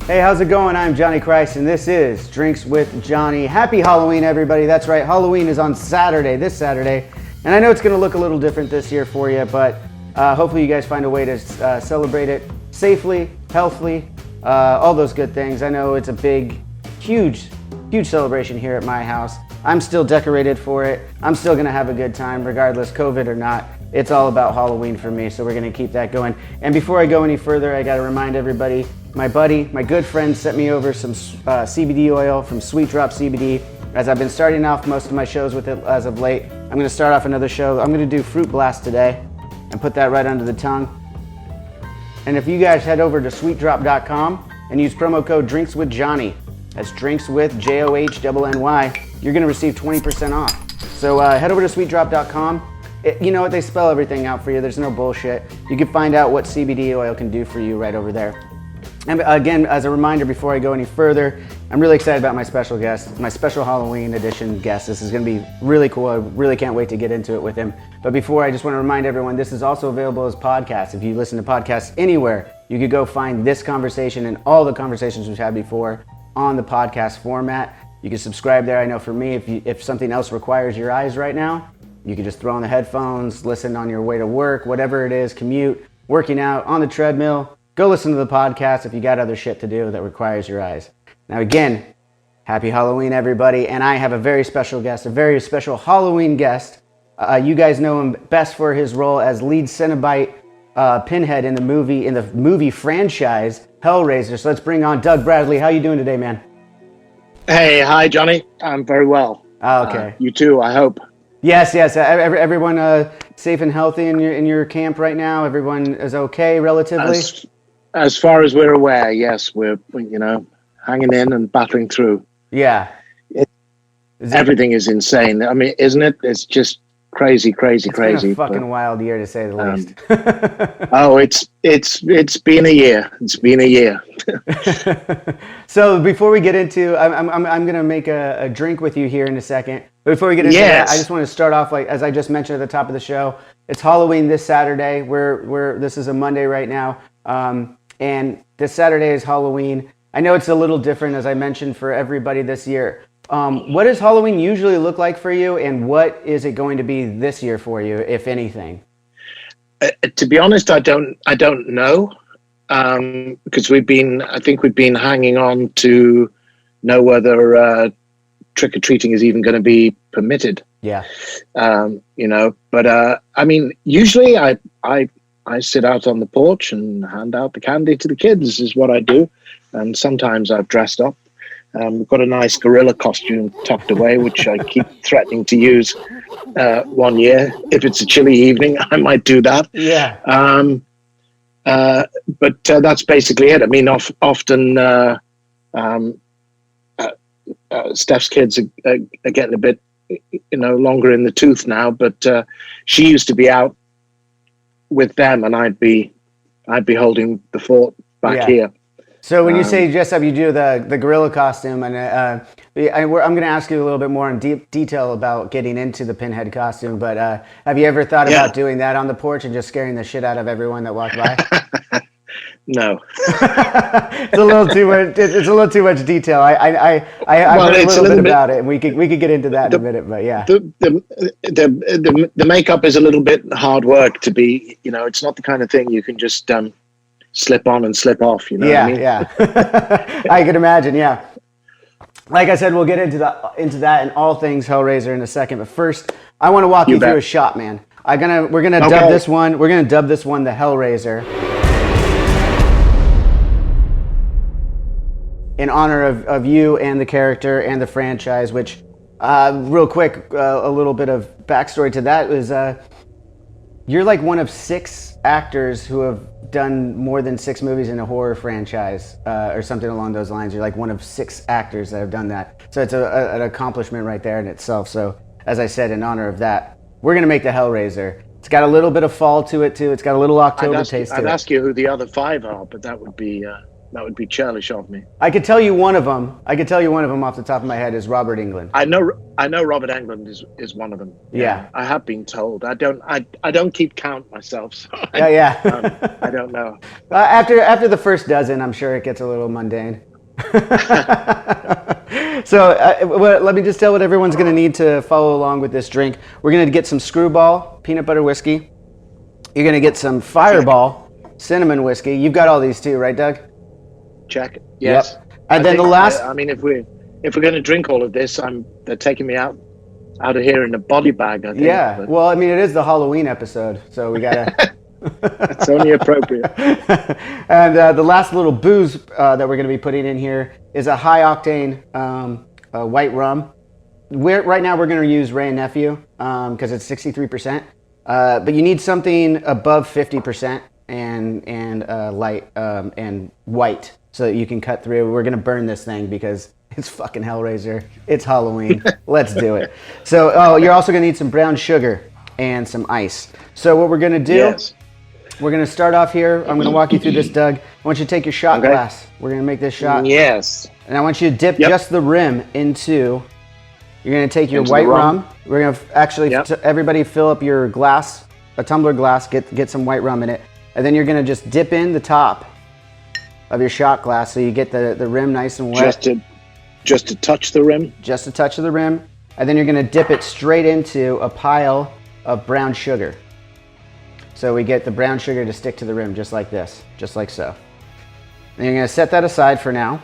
Hey, how's it going? I'm Johnny Christ, and this is Drinks with Johnny. Happy Halloween, everybody. That's right, Halloween is on Saturday, this Saturday. And I know it's going to look a little different this year for you, but hopefully you guys find a way to celebrate it safely, healthily, all those good things. I know it's a big, huge celebration here at my house. I'm still decorated for it. I'm still going to have a good time, regardless, COVID or not. It's all about Halloween for me, so we're going to keep that going. And before I go any further, I got to remind everybody, my buddy, my good friend sent me over some CBD oil from Sweet Drop CBD. As I've been starting off most of my shows with it as of late, I'm going to start off another show. I'm going to do Fruit Blast today and put that right under the tongue. And if you guys head over to sweetdrop.com and use promo code DrinksWithJohnny, that's drinks with JOHNNY, you're going to receive 20% off. So head over to sweetdrop.com. You know what, they spell everything out for you. There's no bullshit. You can find out what CBD oil can do for you right over there. And again, as a reminder, before I go any further, I'm really excited about my special guest, my special Halloween edition guest. This is going to be really cool. I really can't wait to get into it with him. But before, I just want to remind everyone, this is also available as podcasts. If you listen to podcasts anywhere, you could go find this conversation and all the conversations we've had before on the podcast format. You can subscribe there. I know for me, if something else requires your eyes right now, you can just throw on the headphones, listen on your way to work, whatever it is, commute, working out, on the treadmill. Go listen to the podcast if you got other shit to do that requires your eyes. Now again, happy Halloween, everybody. And I have a very special guest, a very special Halloween guest. You guys know him best for his role as lead Cenobite Pinhead in the movie franchise Hellraiser. So let's bring on Doug Bradley. How you doing today, man? Hey, hi, Johnny. I'm very well. Okay. You too, I hope. Yes. Everyone safe and healthy in your camp right now? Everyone is okay, relatively? As far as we're aware, yes. We're hanging in and battling through. Yeah. Everything is insane. I mean, isn't it? It's just crazy. It's been a fucking wild year, to say the least. It's been a year. It's been a year. So before we get into, I'm gonna make a drink with you here in a second. But before we get into that, I just want to start off, like as I just mentioned at the top of the show. It's Halloween this Saturday. This is a Monday right now, and this Saturday is Halloween. I know it's a little different, as I mentioned, for everybody this year. What does Halloween usually look like for you, and what is it going to be this year for you, if anything? To be honest, I don't know, because I think we've been hanging on to know whether trick or treating is even going to be permitted. Yeah. But I mean, usually I sit out on the porch and hand out the candy to the kids is what I do, and sometimes I've dressed up. We've got a nice gorilla costume tucked away, which I keep threatening to use one year. If it's a chilly evening, I might do that. Yeah. But that's basically it. I mean, often Steph's kids are getting a bit, longer in the tooth now. But she used to be out with them, and I'd be holding the fort back here. So when you say dress up, you do the gorilla costume, and I'm going to ask you a little bit more in detail about getting into the Pinhead costume. But have you ever thought about doing that on the porch and just scaring the shit out of everyone that walked by? No. It's a little too much. It's a little too much detail. I've heard a little bit about it, and we could get into that in a minute. But yeah, the makeup is a little bit hard work to be. It's not the kind of thing you can just slip on and slip off, what I mean? Yeah. I can imagine, yeah. Like I said, we'll get into that and all things Hellraiser in a second. But first, I want to walk you through a shot, man. We're gonna dub this one. We're gonna dub this one the Hellraiser, in honor of you and the character and the franchise. Which, real quick, a little bit of backstory to that is, you're like one of 6 actors who have done more than 6 movies in a horror franchise, or something along those lines. You're like one of 6 actors that have done that. So it's an accomplishment right there in itself. So as I said, in honor of that, we're going to make the Hellraiser. It's got a little bit of fall to it too. It's got a little October taste to it. I'd ask you who the other 5 are, but that would be That would be churlish of me. I could tell you one of them. I could tell you one of them off the top of my head is Robert Englund. I know Robert Englund is one of them. Yeah. I have been told. I don't keep count myself. So Yeah. I don't know. After the first dozen, I'm sure it gets a little mundane. So let me just tell what everyone's going to need to follow along with this drink. We're going to get some Screwball peanut butter whiskey. You're going to get some Fireball cinnamon whiskey. You've got all these too, right, Doug? Check. Yes. Yep. And then the last. I mean, if we're going to drink all of this, they're taking me out of here in a body bag. I think. Yeah. But well, I mean, it is the Halloween episode, so we gotta. It's only appropriate. And the last little booze that we're going to be putting in here is a high octane white rum. Right now we're going to use Ray and Nephew because it's 63%. But you need something above 50% and light and white so that you can cut through. We're going to burn this thing because it's fucking Hellraiser. It's Halloween. Let's do it. So, you're also going to need some brown sugar and some ice. So what we're going to do... Yes. We're going to start off here. I'm going to walk you through this, Doug. I want you to take your shot glass. We're going to make this shot. Yes. And I want you to dip just the rim into... You're going to take your white rum. We're going to actually... everybody fill up your glass, a tumbler glass, get some white rum in it. And then you're going to just dip in the top of your shot glass so you get the rim nice and wet. Just to touch the rim? Just a touch of the rim. And then you're going to dip it straight into a pile of brown sugar. So we get the brown sugar to stick to the rim just like this, just like so. And you're going to set that aside for now.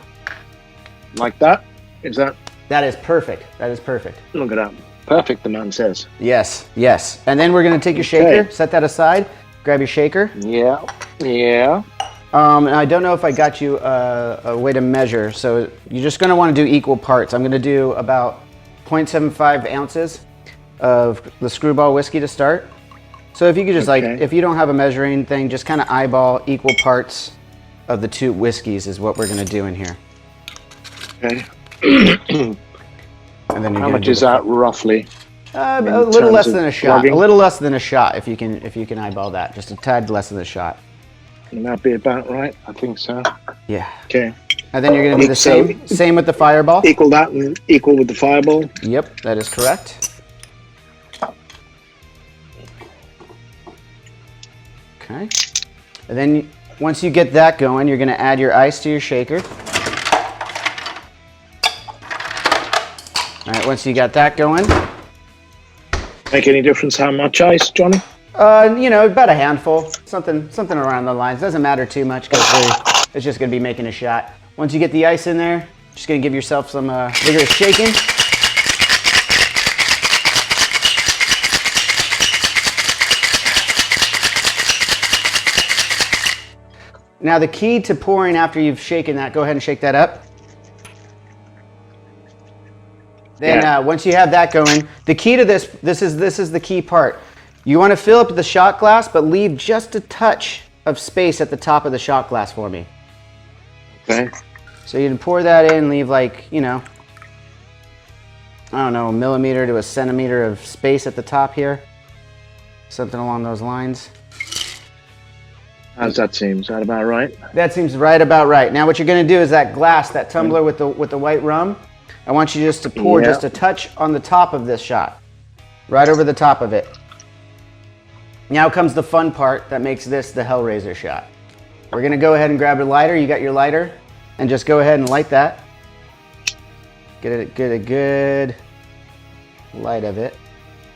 Like that? Is that? That is perfect. That is perfect. Look at that. Perfect, the man says. Yes, yes. And then we're going to take your shaker, set that aside, grab your shaker. Yeah, yeah. And I don't know if I got you a way to measure, so you're just going to want to do equal parts. I'm going to do about 0.75 ounces of the Screwball whiskey to start. So if you could just if you don't have a measuring thing, just kind of eyeball equal parts of the two whiskeys is what we're going to do in here. Okay. And then how much is that roughly? A little less than a shot. Plugging? A little less than a shot if you can eyeball that. Just a tad less than a shot. Can that be about right? I think so. Yeah. Okay. And then you're going to do the same with the Fireball. Equal that and equal with the Fireball. Yep, that is correct. Okay. And then once you get that going, you're going to add your ice to your shaker. All right, once you got that going. Make any difference how much ice, Johnny? About a handful. Something around the lines. Doesn't matter too much because it's just going to be making a shot. Once you get the ice in there, just going to give yourself some vigorous shaking. Now the key to pouring after you've shaken that, go ahead and shake that up. Then once you have that going, the key to this is the key part. You want to fill up the shot glass, but leave just a touch of space at the top of the shot glass for me. Okay. So you can pour that in, leave like, I don't know, a millimeter to a centimeter of space at the top here. Something along those lines. How does that seem? Is that about right? That seems right about right. Now what you're going to do is that glass, that tumbler with the white rum, I want you just to pour just a touch on the top of this shot. Right over the top of it. Now comes the fun part that makes this the Hellraiser shot. We're going to go ahead and grab a lighter. You got your lighter. And just go ahead and light that. Get a good light of it.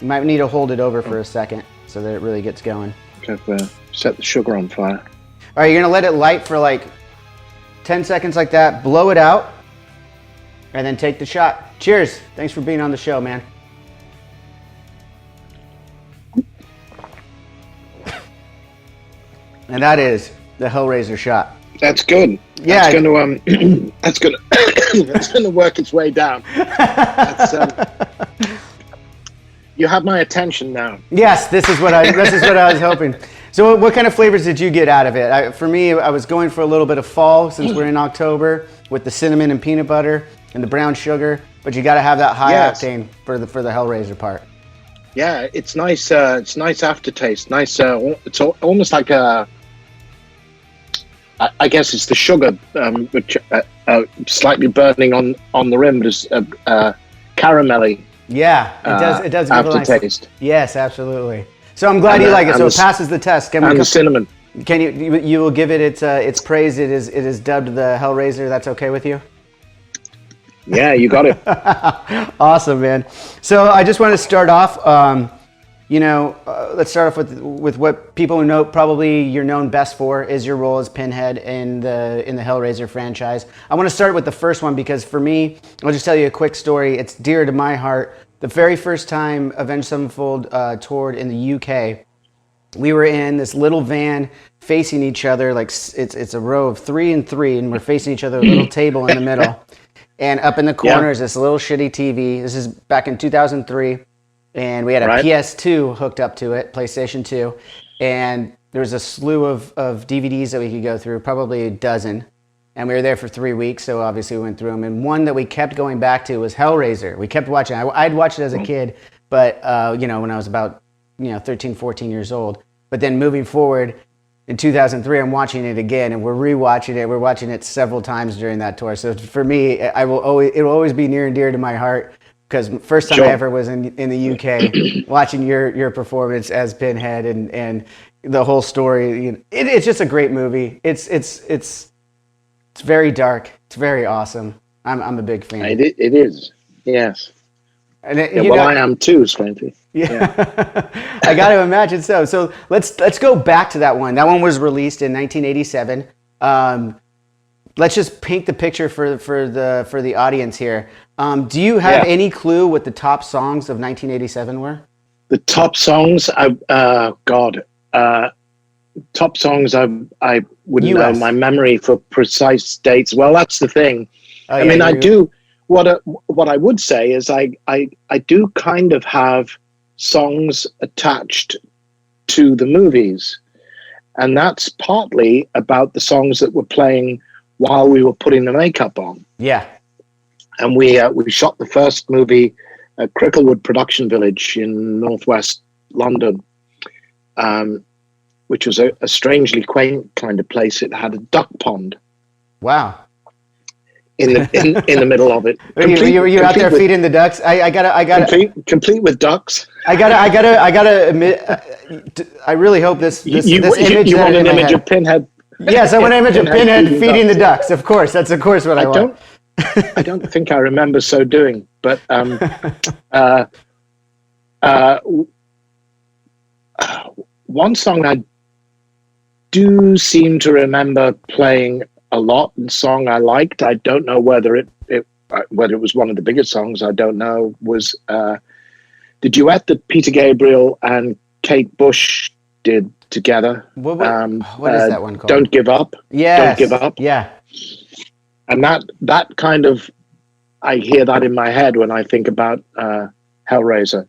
You might need to hold it over for a second so that it really gets going. Okay, set the sugar on fire. All right, you're going to let it light for like 10 seconds like that. Blow it out. And then take the shot. Cheers. Thanks for being on the show, man. And that is the Hellraiser shot. That's good. Yeah. That's going to that's going to work its way down. You have my attention now. Yes, this is what I was hoping. So what kind of flavors did you get out of it? For me, I was going for a little bit of fall since we're in October with the cinnamon and peanut butter and the brown sugar, but you got to have that high octane for the Hellraiser part. Yeah, it's nice. It's nice aftertaste. Nice. It's almost like a I guess it's the sugar, which slightly burning on the rim, but it's caramelly. Yeah, it does give aftertaste. A nice, yes, absolutely. So I'm glad you like it. So it passes the test. And the cinnamon. Can you will give it its praise? It is dubbed the Hellraiser. That's okay with you? Yeah, you got it. Awesome, man. So I just want to start off. Let's start off with what people know. Probably you're known best for is your role as Pinhead in the Hellraiser franchise. I want to start with the first one because for me, I'll just tell you a quick story. It's dear to my heart. The very first time Avenged Sevenfold toured in the UK, we were in this little van facing each other, like it's a row of 3 and 3, and we're facing each other, a little table in the middle. And up in the corner is this little shitty TV. This is back in 2003. And we had a PS2 hooked up to it, PlayStation 2. And there was a slew of DVDs that we could go through, probably a dozen. And we were there for 3 weeks, so obviously we went through them. And one that we kept going back to was Hellraiser. We kept watching. I'd watched it as a kid, but when I was about 13, 14 years old. But then moving forward, in 2003, I'm watching it again, and we're rewatching it. We're watching it several times during that tour. So for me, it will always be near and dear to my heart because first time I ever was in the UK, watching your performance as Pinhead and the whole story. It's just a great movie. It's very dark. It's very awesome. I'm a big fan. It is. Yes. And I am too, strangely. Yeah. I got to imagine so. So let's go back to that one. That one was released in 1987. Let's just paint the picture for the audience here. Do you have any clue what the top songs of 1987 were? The top songs, top songs. I wouldn't know my memory for precise dates. Well, that's the thing. Oh, I mean, I do. What I would say is I do kind of have songs attached to the movies, and that's partly about the songs that were playing while we were putting the makeup on. Yeah. And we shot the first movie at Cricklewood Production Village in northwest London, which was a strangely quaint kind of place. It had a duck pond. Wow. In the middle of it. You out there feeding the ducks? I gotta complete with ducks. I gotta admit, I really hope this image. You want an image of Pinhead? Yes, I want an image of Pinhead feeding the ducks. Of course, that's what I want. I don't think I remember so doing, but one song I do seem to remember playing a lot, and song I liked. I don't know whether it was one of the biggest songs. I don't know. Was the duet that Peter Gabriel and Kate Bush did together. What is that one called? Don't Give Up. Yeah. Don't Give Up. Yeah. And that kind of, I hear that in my head when I think about Hellraiser.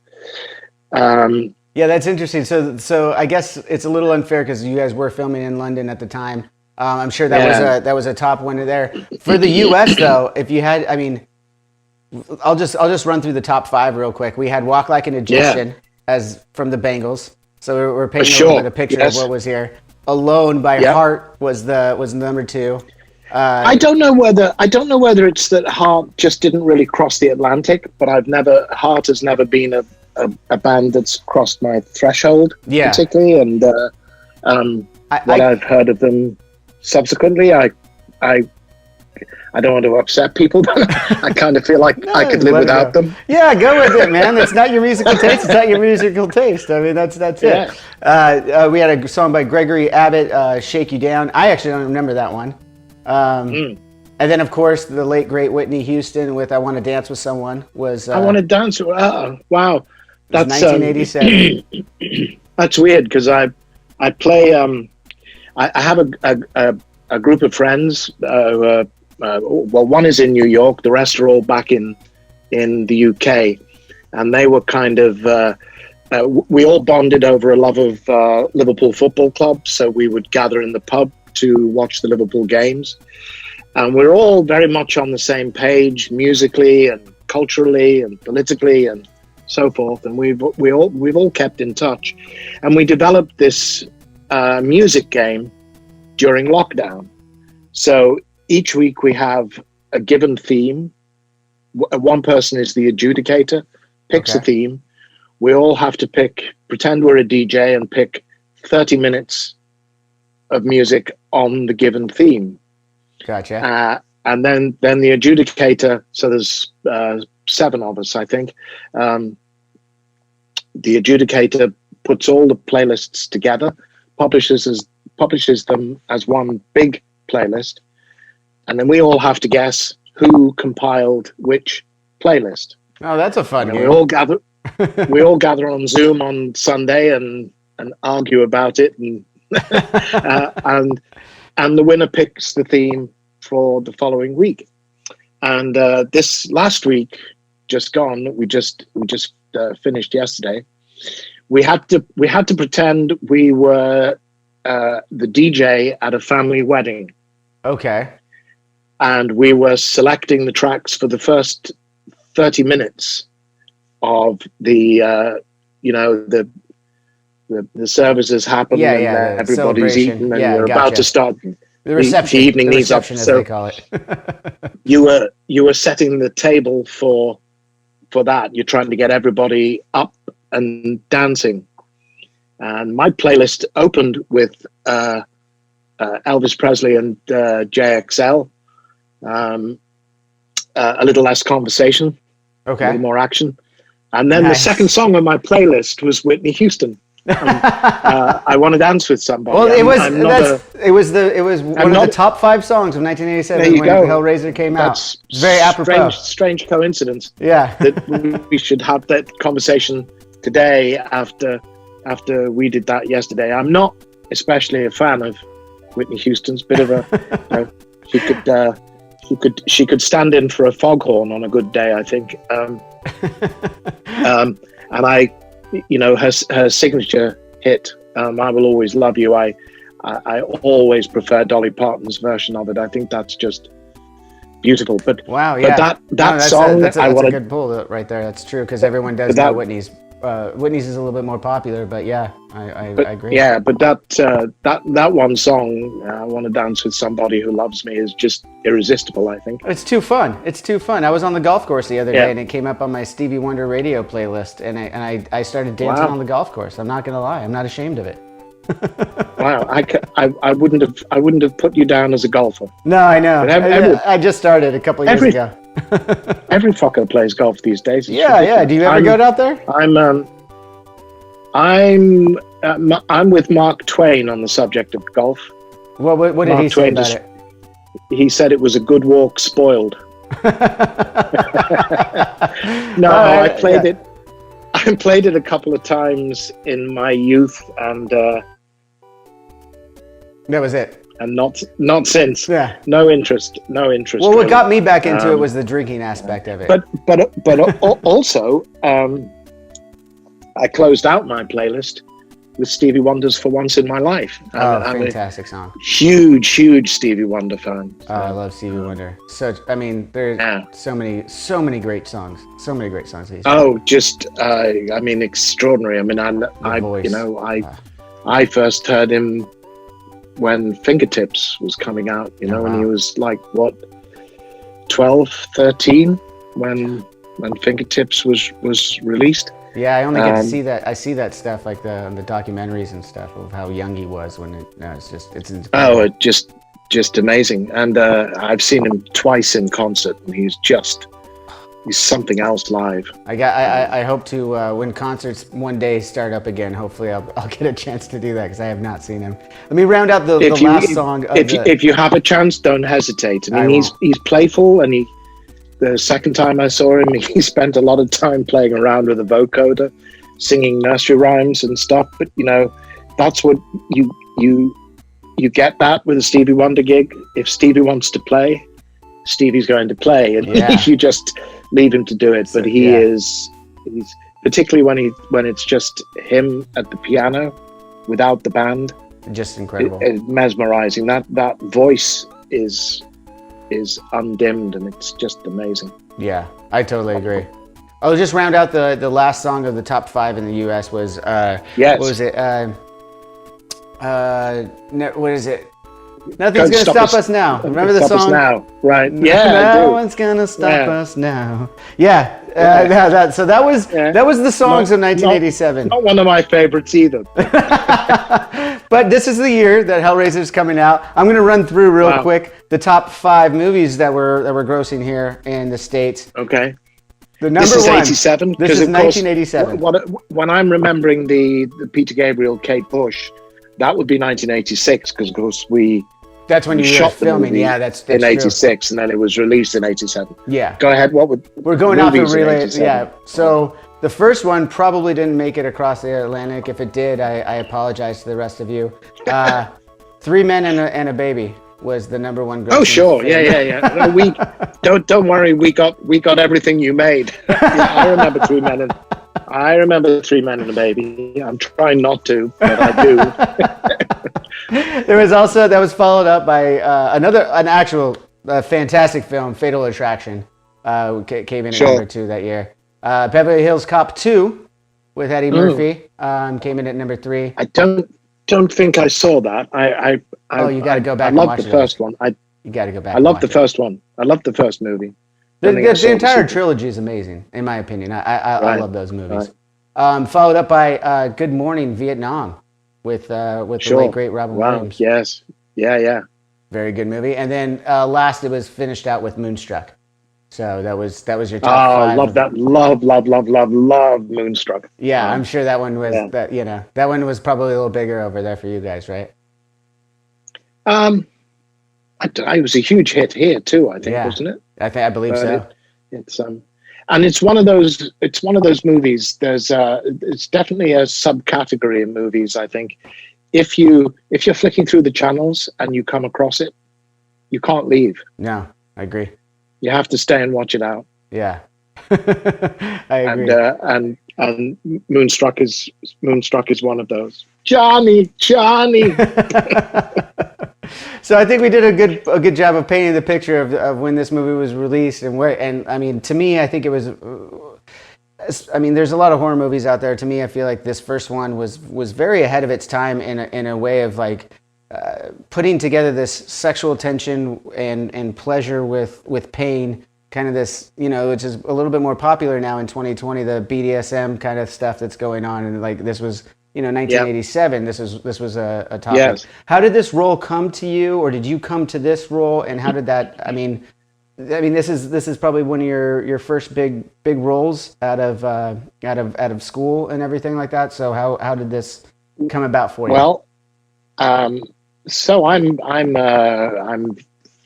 Yeah, that's interesting. So I guess it's a little unfair because you guys were filming in London at the time. I'm sure that was a top winner there. For the U.S. though, if you had, I'll just run through the top 5 real quick. We had Walk Like an Egyptian as from the Bangles. So we're painting a little bit of a picture of what was here. Alone by Heart was number 2. I don't know whether it's that Heart just didn't really cross the Atlantic, but Heart has never been a band that's crossed my threshold particularly, and I've heard of them subsequently, I don't want to upset people, but I kind of feel like I could live without them. Yeah, go with it, man. It's not your musical taste. It's not your musical taste. I mean, that's it. We had a song by Gregory Abbott, "Shake You Down." I actually don't remember that one. And then, of course, the late great Whitney Houston with "I Want to Dance with Someone" was. I want to dance. Wow, that's 1987. That's weird because I play. I have a group of friends. Well, one is in New York. The rest are all back in the UK, and they were kind of. We all bonded over a love of Liverpool Football Club, so we would gather in the pub to watch the Liverpool games, and we're all very much on the same page musically and culturally and politically and so forth. And we've all kept in touch, and we developed this music game during lockdown. So each week we have a given theme. One person is the adjudicator, picks a theme. We all have to pretend we're a DJ and pick 30 minutes of music on the given theme. Gotcha. And then the adjudicator, so there's 7 of us, I think. The adjudicator puts all the playlists together, publishes them as one big playlist, and then we all have to guess who compiled which playlist. Oh, that's a fun game. We all gather on Zoom on Sunday and argue about it, and and the winner picks the theme for the following week. And this last week, just gone, we just finished yesterday. We had to pretend we were the DJ at a family wedding. Okay. And we were selecting the tracks for the first 30 minutes of the services happen, and everybody's eaten, and we're about to start the reception. The evening needs up, as so they call it. you were setting the table for that. You're trying to get everybody up and dancing. And my playlist opened with Elvis Presley and JXL. A little less conversation, a little more action. And then the second song on my playlist was Whitney Houston. I Want to Dance with Somebody. Well, it was one of the top 5 songs of 1987 when Hellraiser came out. That's very apropos. Strange coincidence. Yeah. That we should have that conversation today after we did that yesterday. I'm not especially a fan of Whitney Houston's. Bit of a she could stand in for a foghorn on a good day, I think. And her signature hit, I Will Always Love You. I always prefer Dolly Parton's version of it. I think that's just beautiful. But wow, yeah. But song, that's a good pull right there. That's true, because everyone does know Whitney's. Whitney's is a little bit more popular, but yeah, I agree. Yeah, but that one song, I Want to Dance with Somebody Who Loves Me, is just irresistible, I think. It's too fun. I was on the golf course the other day, and it came up on my Stevie Wonder radio playlist, and I started dancing on the golf course. I'm not gonna lie, I'm not ashamed of it. Wow, I wouldn't have put you down as a golfer. No, I know. I just started a couple years ago. Every fucker plays golf these days. Yeah. Do you ever go out there? I'm with Mark Twain on the subject of golf. Well, what did he say about it? He said it was a good walk spoiled. No, I played it. I played it a couple of times in my youth, and that was it. And not since. Yeah. No interest. Well, really. what got me back into it was the drinking aspect of it. But also, I closed out my playlist with Stevie Wonder's "For Once in My Life." I'm fantastic song. Huge Stevie Wonder fan. Oh, I love Stevie Wonder. There's so many great songs. So many great songs. Extraordinary. I first heard him when Fingertips was coming out, when he was like, 12, 13, when Fingertips was released. Yeah, I only get to see that. I see that stuff like the documentaries and stuff of how young he was when it's incredible. Just amazing. And I've seen him twice in concert, and he's something else live. I hope to when concerts one day start up again. Hopefully, I'll get a chance to do that, because I have not seen him. Let me round out the last song. If you have a chance, don't hesitate. He's playful, and the second time I saw him, he spent a lot of time playing around with a vocoder, singing nursery rhymes and stuff. But that's what you get that with a Stevie Wonder gig. If Stevie wants to play, Stevie's going to play, and you just leave him to do it. But he's particularly when it's just him at the piano without the band, just incredible. Mesmerizing. That voice is undimmed, and it's just amazing. Yeah, I totally agree. I'll just round out the last song of the top 5 in the US was what was it? What is it? Nothing's gonna stop us now. Remember the song? Stop us now, right? Yeah, no one's gonna stop us now. Yeah, so that was the songs of 1987. Not one of my favorites either. But this is the year that Hellraiser is coming out. I'm gonna run through real quick the top 5 movies that were grossing here in the States. Okay. The number this is one. 87. This is 1987. When I'm remembering the Peter Gabriel, Kate Bush, that would be 1986 because of course that's when you shot were filming. Yeah, that's in true. 86, and then it was released in 87. Yeah. Go ahead. We're going off of relay. Yeah. So Oh. the first one probably didn't make it across the Atlantic. If it did, I apologize to the rest of you. 3 Men and a Baby was the number one. Oh sure, yeah. No, don't worry. We got everything you made. I remember 3 Men and. I remember 3 Men and a Baby. I'm trying not to, but I do. There was also, that was followed up by an actual fantastic film, Fatal Attraction, came in at number 2 that year. Beverly Hills Cop 2 with Eddie Murphy came in at number 3. I don't think I saw that. You got to go back and watch it. I loved the first one. You got to go back. I loved the first one. I loved the first movie. The entire trilogy is amazing, in my opinion. I love those movies. Right. Followed up by Good Morning Vietnam with the late great Robin Williams. Yes. Yeah. Very good movie. And then last, it was finished out with Moonstruck. So that was your top 5. Love that. Love Moonstruck. Yeah, I'm sure that one was that one was probably a little bigger over there for you guys, right? It was a huge hit here too. I think, wasn't it? I believe so. And it's one of those movies. It's definitely a subcategory in movies. I think if you're flicking through the channels and you come across it, you can't leave. No, I agree. You have to stay and watch it out. Yeah, I agree. And Moonstruck is one of those. Johnny. So I think we did a good job of painting the picture of when this movie was released and where. And I mean, to me, I think it was. I mean, there's a lot of horror movies out there. To me, I feel like this first one was very ahead of its time in a way of like putting together this sexual tension and pleasure with pain. Kind of this, which is a little bit more popular now in 2020. The BDSM kind of stuff that's going on, and like this was. 1987. Yep. This was a topic. Yes. How did this role come to you, or did you come to this role? And how did that? I mean, this is probably one of your first big roles out of school and everything like that. So how did this come about for you? Well, so I'm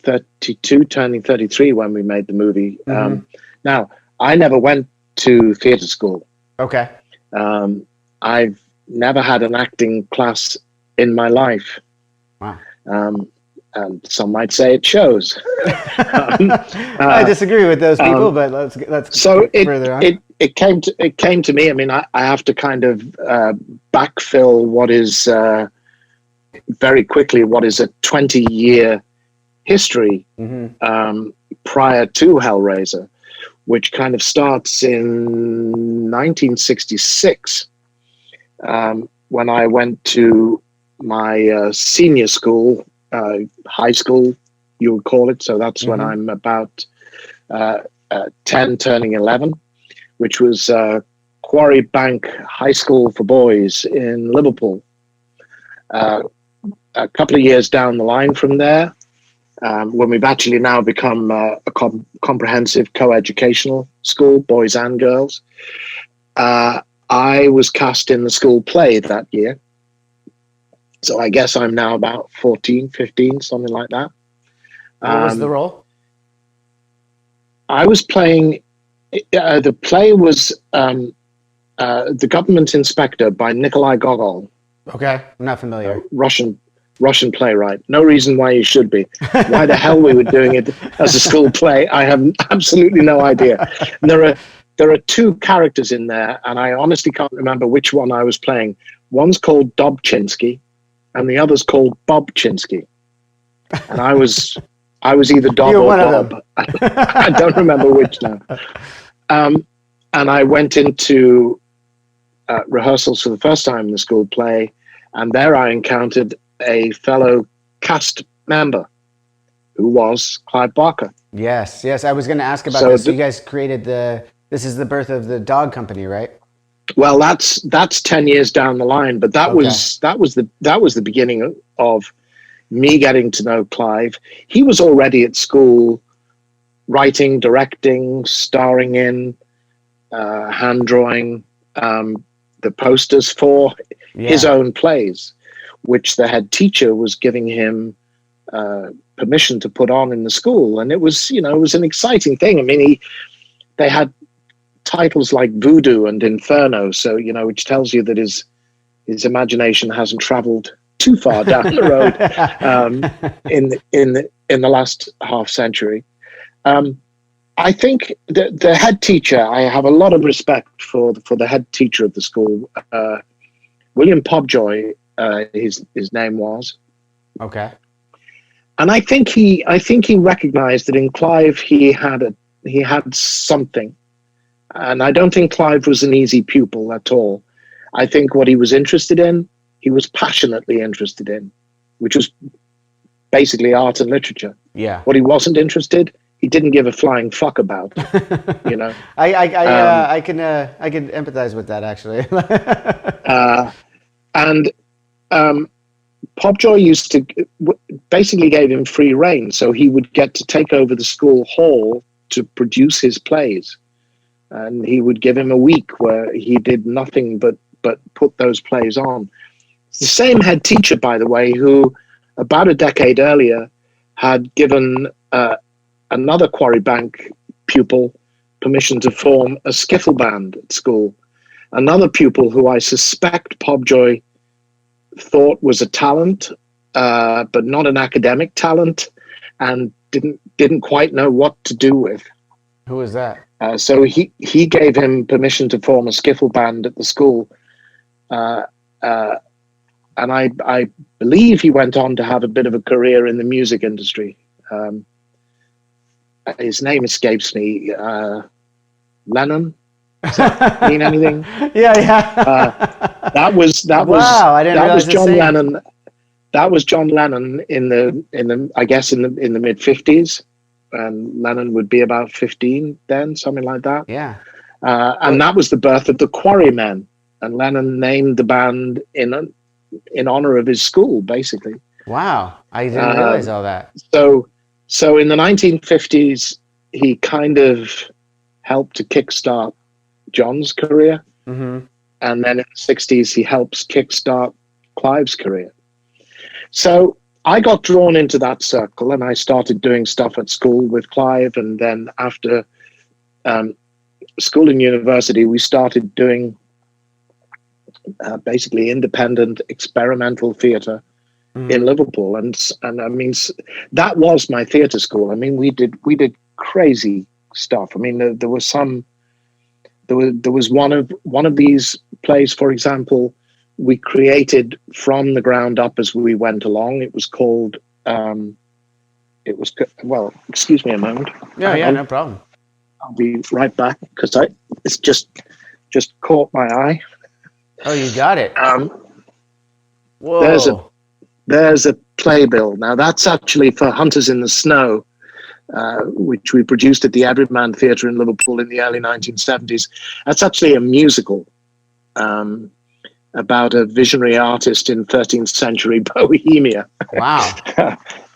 32, turning 33 when we made the movie. Mm-hmm. Now I never went to theater school. Okay. I've never had an acting class in my life. Wow. And some might say it shows. I disagree with those people, but let's so further on. It came to me. I mean, I have to kind of backfill what is very quickly what is a 20-year history prior to Hellraiser, which kind of starts in 1966. When I went to my senior school, high school, you would call it. So that's when I'm about 10, turning 11, which was Quarry Bank High School for Boys in Liverpool. A couple of years down the line from there, when we've actually now become a comprehensive co-educational school, boys and girls, I was cast in the school play that year. So I guess I'm now about 14, 15, something like that. What was the role? I was playing, the play was The Government Inspector by Nikolai Gogol. Okay, I'm not familiar. Russian playwright. No reason why you should be. Why the hell we were doing it as a school play, I have absolutely no idea. And there are 2 characters in there, and I honestly can't remember which one I was playing. One's called Dobchinsky, and the other's called Bob Chinsky. And I was either Dob or Bob. I don't remember which now. And I went into rehearsals for the first time in the school play, and there I encountered a fellow cast member, who was Clive Barker. Yes. I was going to ask about this. So you guys created this is the birth of the dog company, right? Well, that's 10 years down the line, but that was the beginning of me getting to know Clive. He was already at school writing, directing, starring in, hand drawing the posters for his own plays, which the head teacher was giving him permission to put on in the school. And it was, it was an exciting thing. I mean, they had titles like Voodoo and Inferno, so, which tells you that his imagination hasn't traveled too far down the road in the last half century. I think the head teacher, I have a lot of respect for the head teacher of the school, William Pobjoy, his name was. Okay. And I think he recognized that in Clive he had something. And I don't think Clive was an easy pupil at all. I think what he was interested in, he was passionately interested in, which was basically art and literature. Yeah. What he wasn't interested, he didn't give a flying fuck about. I can empathize with that, actually. And Pobjoy used to basically gave him free rein, so he would get to take over the school hall to produce his plays, and he would give him a week where he did nothing but put those plays on. The same head teacher, by the way, who about a decade earlier had given another Quarry Bank pupil permission to form a skiffle band at school. Another pupil who I suspect Pobjoy thought was a talent, but not an academic talent, and didn't quite know what to do with. Who was that? So he gave him permission to form a skiffle band at the school, and I believe he went on to have a bit of a career in the music industry. His name escapes me. Lennon. Does that mean anything? Yeah. That was wow, I didn't realize John Lennon. That was John Lennon in the I guess in the mid 50s, and Lennon would be about 15 then, something like that. Yeah. And that was the birth of the Quarrymen, and Lennon named the band in honor of his school, basically. Wow, I didn't realize all that. So in the 1950s, he kind of helped to kickstart John's career. Mm-hmm. And then in the 60s, he helps kickstart Clive's career. So I got drawn into that circle, and I started doing stuff at school with Clive. And then after school and university, we started doing basically independent experimental theatre in Liverpool. And I mean, that was my theatre school. I mean, we did crazy stuff. I mean, there was one of these plays, for example, we created from the ground up as we went along. It was called, well, excuse me a moment. Yeah, no problem. I'll be right back because it's just caught my eye. Oh, you got it. Whoa. There's a playbill. Now that's actually for Hunters in the Snow, which we produced at the Everyman Theatre in Liverpool in the early 1970s. That's actually a musical about a visionary artist in 13th century Bohemia. Wow!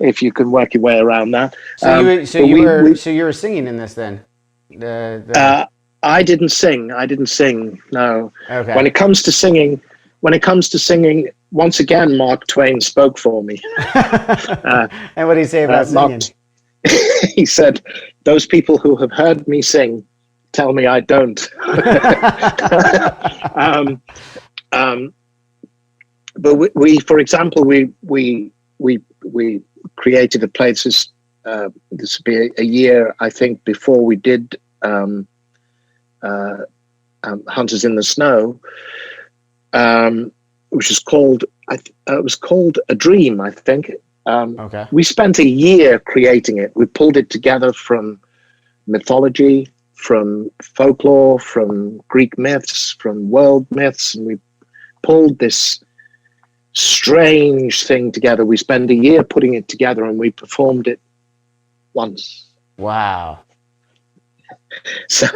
If you can work your way around that. So you were singing in this then? I didn't sing. No. Okay. When it comes to singing, once again, Mark Twain spoke for me. And what did he say about singing? He said, "Those people who have heard me sing tell me I don't." But we, for example, we created a place. This would be a year, I think, before we did Hunters in the Snow, which is called it was called A Dream, I think. Okay. We spent a year creating it. We pulled it together from mythology, from folklore, from Greek myths, from world myths, and we pulled this strange thing together. We spent a year putting it together, and we performed it once. Wow. So,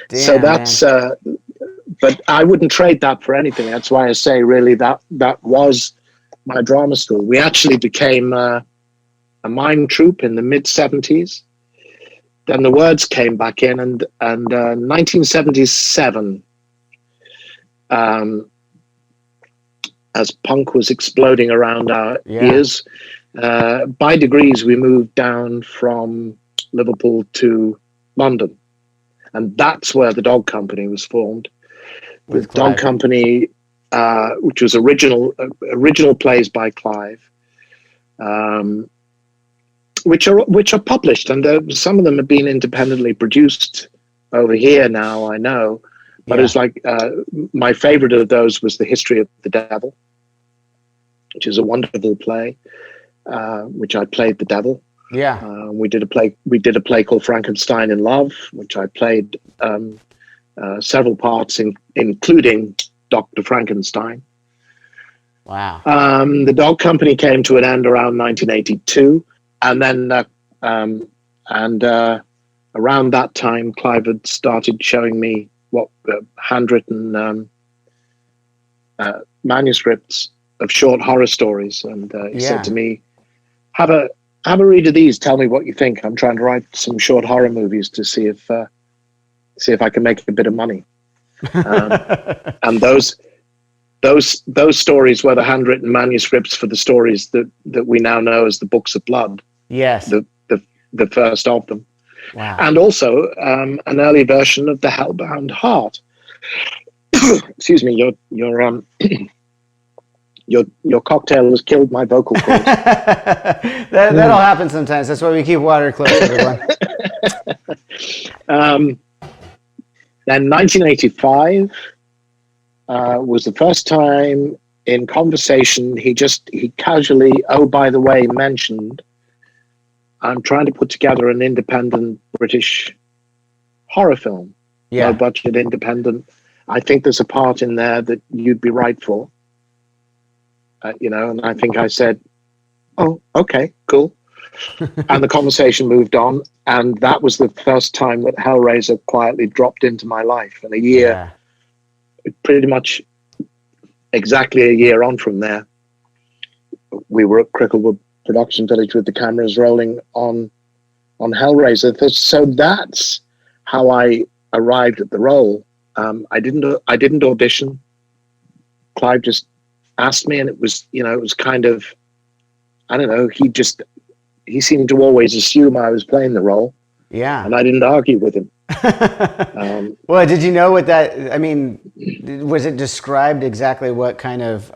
Damn, so that's. But I wouldn't trade that for anything. That's why I say, really, that was my drama school. We actually became a mime troupe in the mid-70s. Then the words came back in, and 1977, as punk was exploding around our ears, by degrees we moved down from Liverpool to London, and that's where the Dog Company was formed. The Dog Company, which was original plays by Clive, which are published, and some of them have been independently produced over here now, I know. But it's like my favorite of those was The History of the Devil, which is a wonderful play, which I played the devil. Yeah. We did a play called Frankenstein in Love, which I played several parts in, including Dr. Frankenstein. Wow. The Dog Company came to an end around 1982, and then around that time, Clive had started showing me what handwritten manuscripts of short horror stories, and he said to me, "Have a read of these. Tell me what you think. I'm trying to write some short horror movies to see if I can make a bit of money." And those stories were the handwritten manuscripts for the stories that we now know as the Books of Blood. Yes. The first of them. Wow. And also an early version of the Hellbound Heart. Excuse me, your cocktail has killed my vocal cords. That'll happen sometimes. That's why we keep water close, everyone. Then 1985 was the first time in conversation he casually, oh, by the way, mentioned, I'm trying to put together an independent British horror film. Low budget, independent. I think there's a part in there that you'd be right for. And I think I said, oh, okay, cool. And the conversation moved on. And that was the first time that Hellraiser quietly dropped into my life. And pretty much exactly a year on from there, we were at Cricklewood Production Village with the cameras rolling on Hellraiser. So that's how I arrived at the role. I didn't audition. Clive just asked me, and it was kind of, I don't know, he seemed to always assume I was playing the role. Yeah. And I didn't argue with him. Well, did you know what that, I mean, was it described exactly what kind of,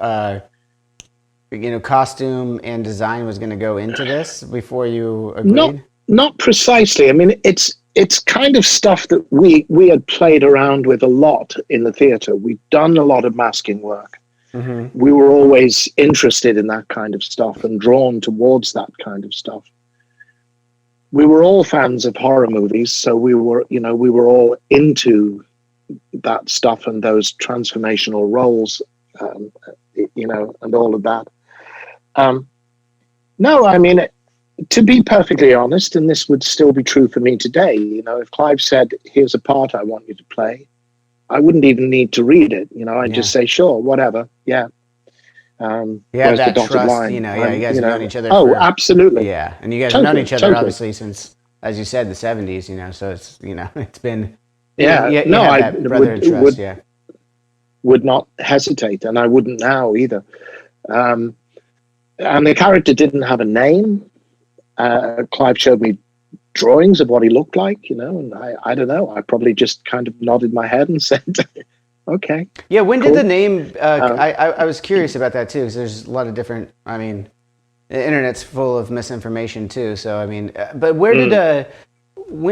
costume and design was going to go into this before you agreed? Not precisely. I mean, it's kind of stuff that we had played around with a lot in the theater. We'd done a lot of masking work. Mm-hmm. We were always interested in that kind of stuff and drawn towards that kind of stuff. We were all fans of horror movies, so we were all into that stuff and those transformational roles, and all of that. No, I mean, to be perfectly honest, and this would still be true for me today, if Clive said, here's a part I want you to play, I wouldn't even need to read it. I'd just say, sure, whatever. Yeah. That trust, line? You guys have known each other. Oh, absolutely. Yeah. And you guys have known each other, obviously, since, as you said, the 70s, so it's, it's been, I would not hesitate, and I wouldn't now either. And the character didn't have a name. Clive showed me drawings of what he looked like, and I don't know. I probably just kind of nodded my head and said, okay. Yeah, when did the name, I was curious about that too, because there's a lot of different, I mean, the internet's full of misinformation too, so I mean, but when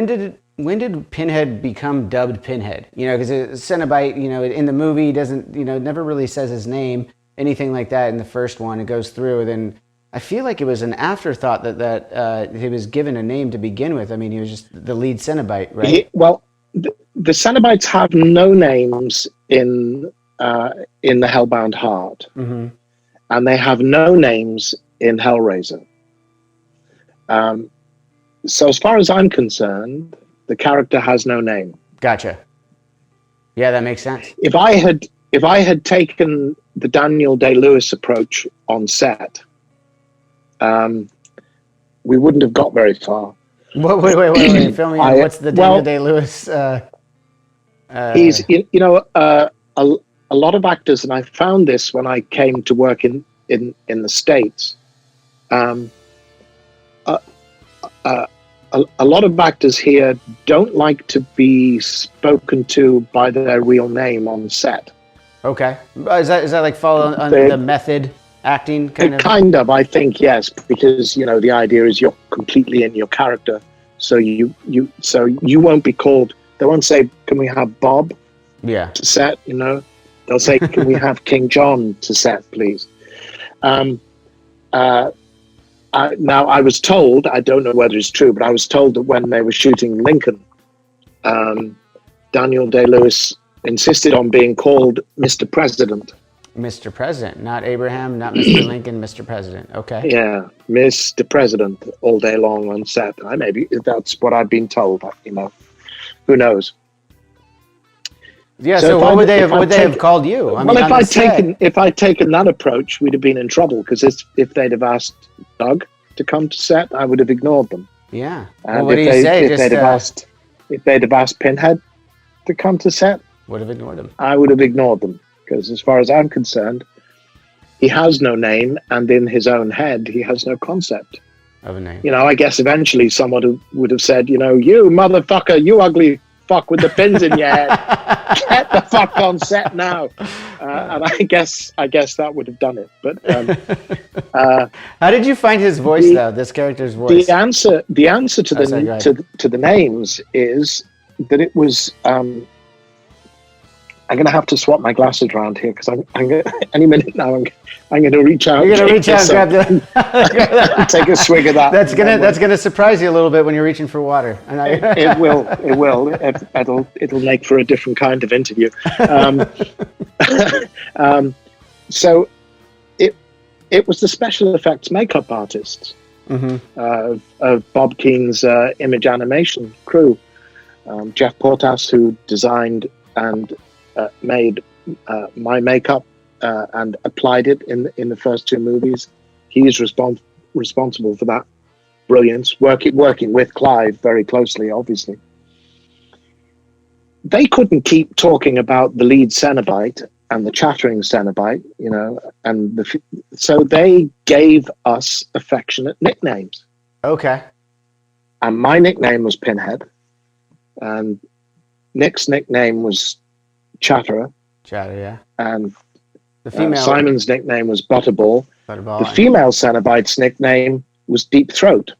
did Pinhead become dubbed Pinhead? Because Cenobite, in the movie doesn't, never really says his name, anything like that in the first one. It goes through, and then I feel like it was an afterthought that he was given a name to begin with. I mean, he was just the lead Cenobite, right? The Cenobites have no names in the Hellbound Heart. Mm-hmm. and they have no names in Hellraiser. So as far as I'm concerned, the character has no name. Gotcha. Yeah, that makes sense. If I had taken the Daniel Day-Lewis approach on set, we wouldn't have got very far. Wait. Fill me in. What's the Daniel Day-Lewis? He's, a lot of actors, and I found this when I came to work in the States. A lot of actors here don't like to be spoken to by their real name on set. Okay. Is that like fall under the method acting kind of? Kind of, I think, yes, because the idea is you're completely in your character, so you won't be called. They won't say, "Can we have Bob?" Yeah. To set, they'll say, "Can we have King John to set, please?" Now, I was told, I don't know whether it's true, but I was told that when they were shooting Lincoln, Daniel Day-Lewis insisted on being called Mr. President. Mr. President, not Abraham, not Mr. Lincoln, Mr. President. Okay. Yeah, Mr. President all day long on set. Maybe that's what I've been told. Who knows? Yeah. So what would they have called you? Well, if I'd taken that approach, we'd have been in trouble, because if they'd have asked Doug to come to set, I would have ignored them. Yeah. And what do you say? If they'd have asked Pinhead to come to set, would have ignored them. I would have ignored them, because as far as I'm concerned, he has no name, and in his own head, he has no concept of a name. I guess eventually someone would have said, you motherfucker, you ugly fuck with the pins in your head, get the fuck on set now. And I guess that would have done it. But how did you find his voice, though? This character's voice. The answer to the names is that it was. I'm going to have to swap my glasses around here, because I'm going any minute now. I'm going to reach out. You're going to reach out and grab take a swig of that. That's gonna surprise you a little bit when you're reaching for water. It will. It'll make for a different kind of interview. So it was the special effects makeup artists of Bob Keene's image animation crew, Jeff Portas, who designed and made my makeup and applied it in the first two movies. He's responsible for that brilliance, working with Clive very closely, obviously. They couldn't keep talking about the lead Cenobite and the chattering Cenobite, so they gave us affectionate nicknames. Okay. And my nickname was Pinhead, and Nick's nickname was Chatterer. Chatter, yeah. And the female Simon's nickname was Butterball. The female Cenobite's nickname was Deep Throat.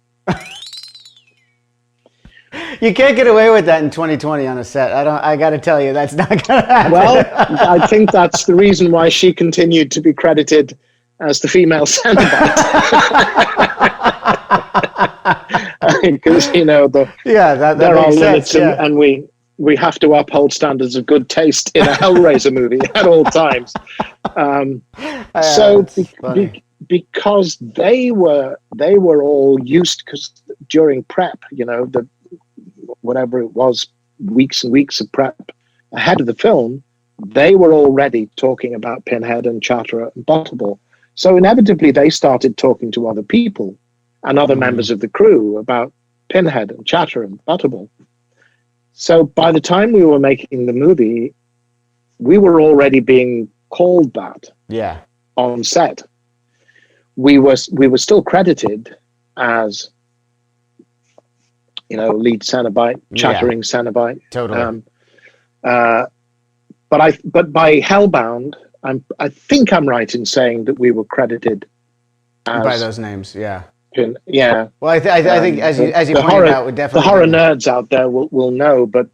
You can't get away with that in 2020 on a set. I got to tell you, that's not going to happen. Well, I think that's the reason why she continued to be credited as the female Cenobite. Because there are limits, and we have to uphold standards of good taste in a Hellraiser movie at all times. Because they were all used, because during prep, whatever it was, weeks and weeks of prep ahead of the film, they were already talking about Pinhead and Chatterer and Butterball. So inevitably they started talking to other people and other members of the crew about Pinhead and Chatterer and Butterball. So by the time we were making the movie, we were already being called that. Yeah. On set. We were still credited as, lead Cenobite, chattering Cenobite. Totally. But by Hellbound, I think I'm right in saying that we were credited as, by those names. Yeah. Yeah. Well, I think as you pointed out, would definitely the horror nerds out there will know, but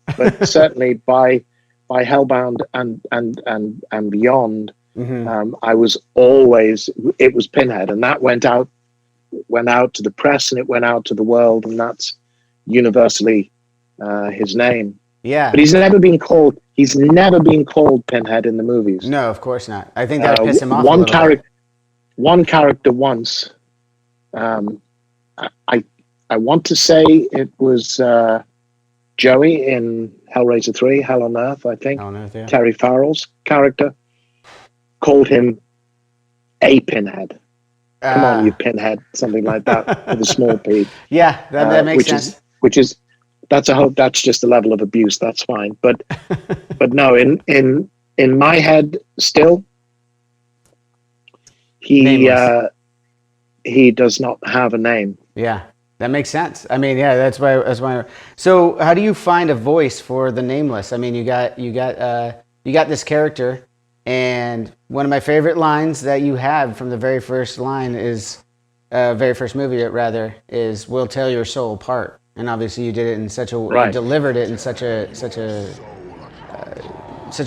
certainly by Hellbound and beyond, I was always, it was Pinhead, and that went out to the press, and it went out to the world, and that's universally his name. Yeah. But he's never been called Pinhead in the movies. No, of course not. I think that pissed him off a little bit. one character once. I want to say it was Joey in Hellraiser 3, Hell on Earth, I think. Hell on Earth, yeah. Terry Farrell's character called him a Pinhead. Come on, you Pinhead, something like that, with a small p. Yeah, that makes sense. That's just a level of abuse. That's fine, but no, in my head, still, he does not have a name. Yeah, that makes sense. I mean, yeah, that's why. So, how do you find a voice for the nameless? I mean, you got this character. And one of my favorite lines that you have from the very first line is, very first movie rather, is "We'll tear your soul apart." And obviously, you did it in such a you delivered it in such a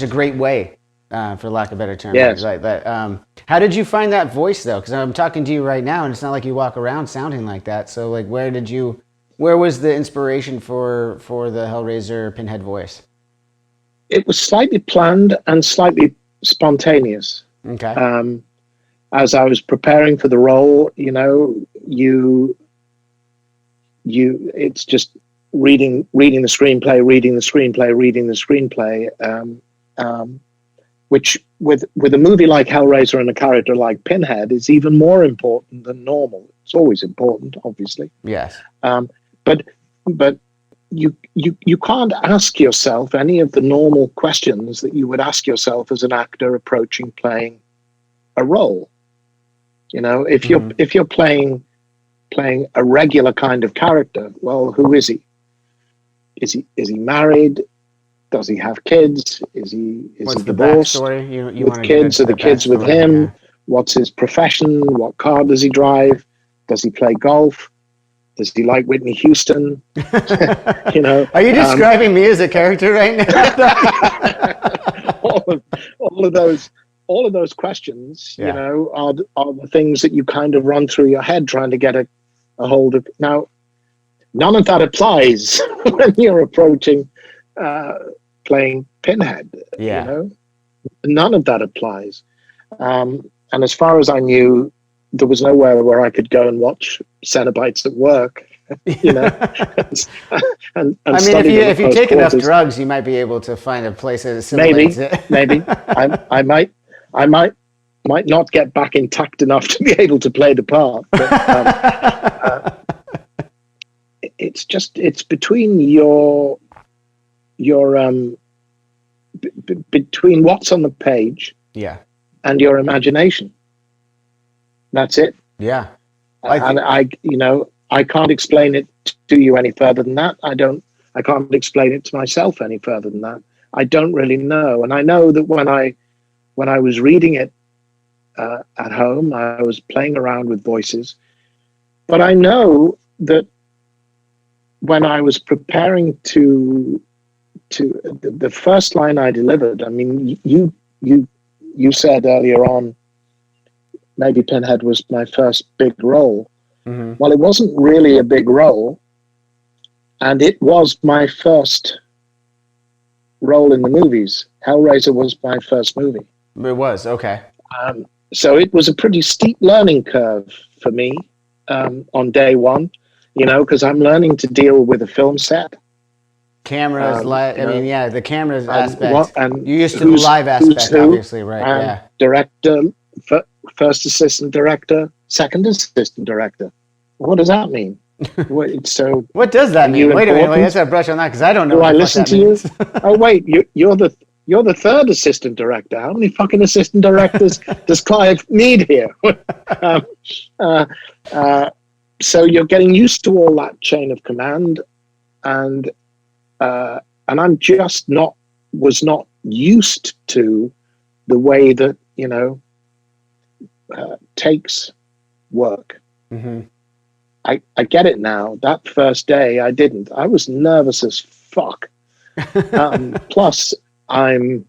great way, for lack of a better term. Yes. Right. But how did you find that voice though? Because I'm talking to you right now, and it's not like you walk around sounding like that. So like, where was the inspiration for the Hellraiser Pinhead voice? It was slightly planned and slightly spontaneous. Okay. As I was preparing for the role, it's just reading the screenplay, which with a movie like Hellraiser and a character like Pinhead is even more important than normal. It's always important, obviously. Yes. But you can't ask yourself any of the normal questions that you would ask yourself as an actor approaching playing a role. If you're playing a regular kind of character, well, who is he? Is he married? Does he have kids? Is he divorced? You with kids? Are the kids with him? Yeah. What's his profession? What car does he drive? Does he play golf? Does he like Whitney Houston? Are you describing me as a character right now? all of those questions, yeah. are the things that you kind of run through your head trying to get a hold of. Now, none of that applies when you're approaching playing Pinhead. Yeah. None of that applies. And as far as I knew, there was nowhere where I could go and watch Cenobites at work, and I mean, if you take enough drugs, you might be able to find a place that assimilates it. Maybe. I might not get back intact enough to be able to play the part. But, it's between between what's on the page, yeah, and your imagination. That's it. Yeah. I can't explain it to you any further than that. I can't explain it to myself any further than that. I don't really know. And I know that when I was reading it at home, I was playing around with voices. But I know that when I was preparing to the first line I delivered, I mean, you said earlier on, maybe Pinhead was my first big role. Mm-hmm. Well, it wasn't really a big role, and it was my first role in the movies. Hellraiser was my first movie. It was, okay. So it was a pretty steep learning curve for me on day one, because I'm learning to deal with a film set. Cameras, the cameras aspect. And you used to the live aspect, obviously, right? Yeah. Director, first assistant director, second assistant director. What does that mean? What does that mean? Wait a minute, let's have a brush on that because I don't know. Do I listen to you? Oh wait, you're the third assistant director. How many fucking assistant directors does Clive need here? So you're getting used to all that chain of command, and I'm just was not used to the way that takes work. Mm-hmm. I get it now. That first day I didn't. I was nervous as fuck. Plus I'm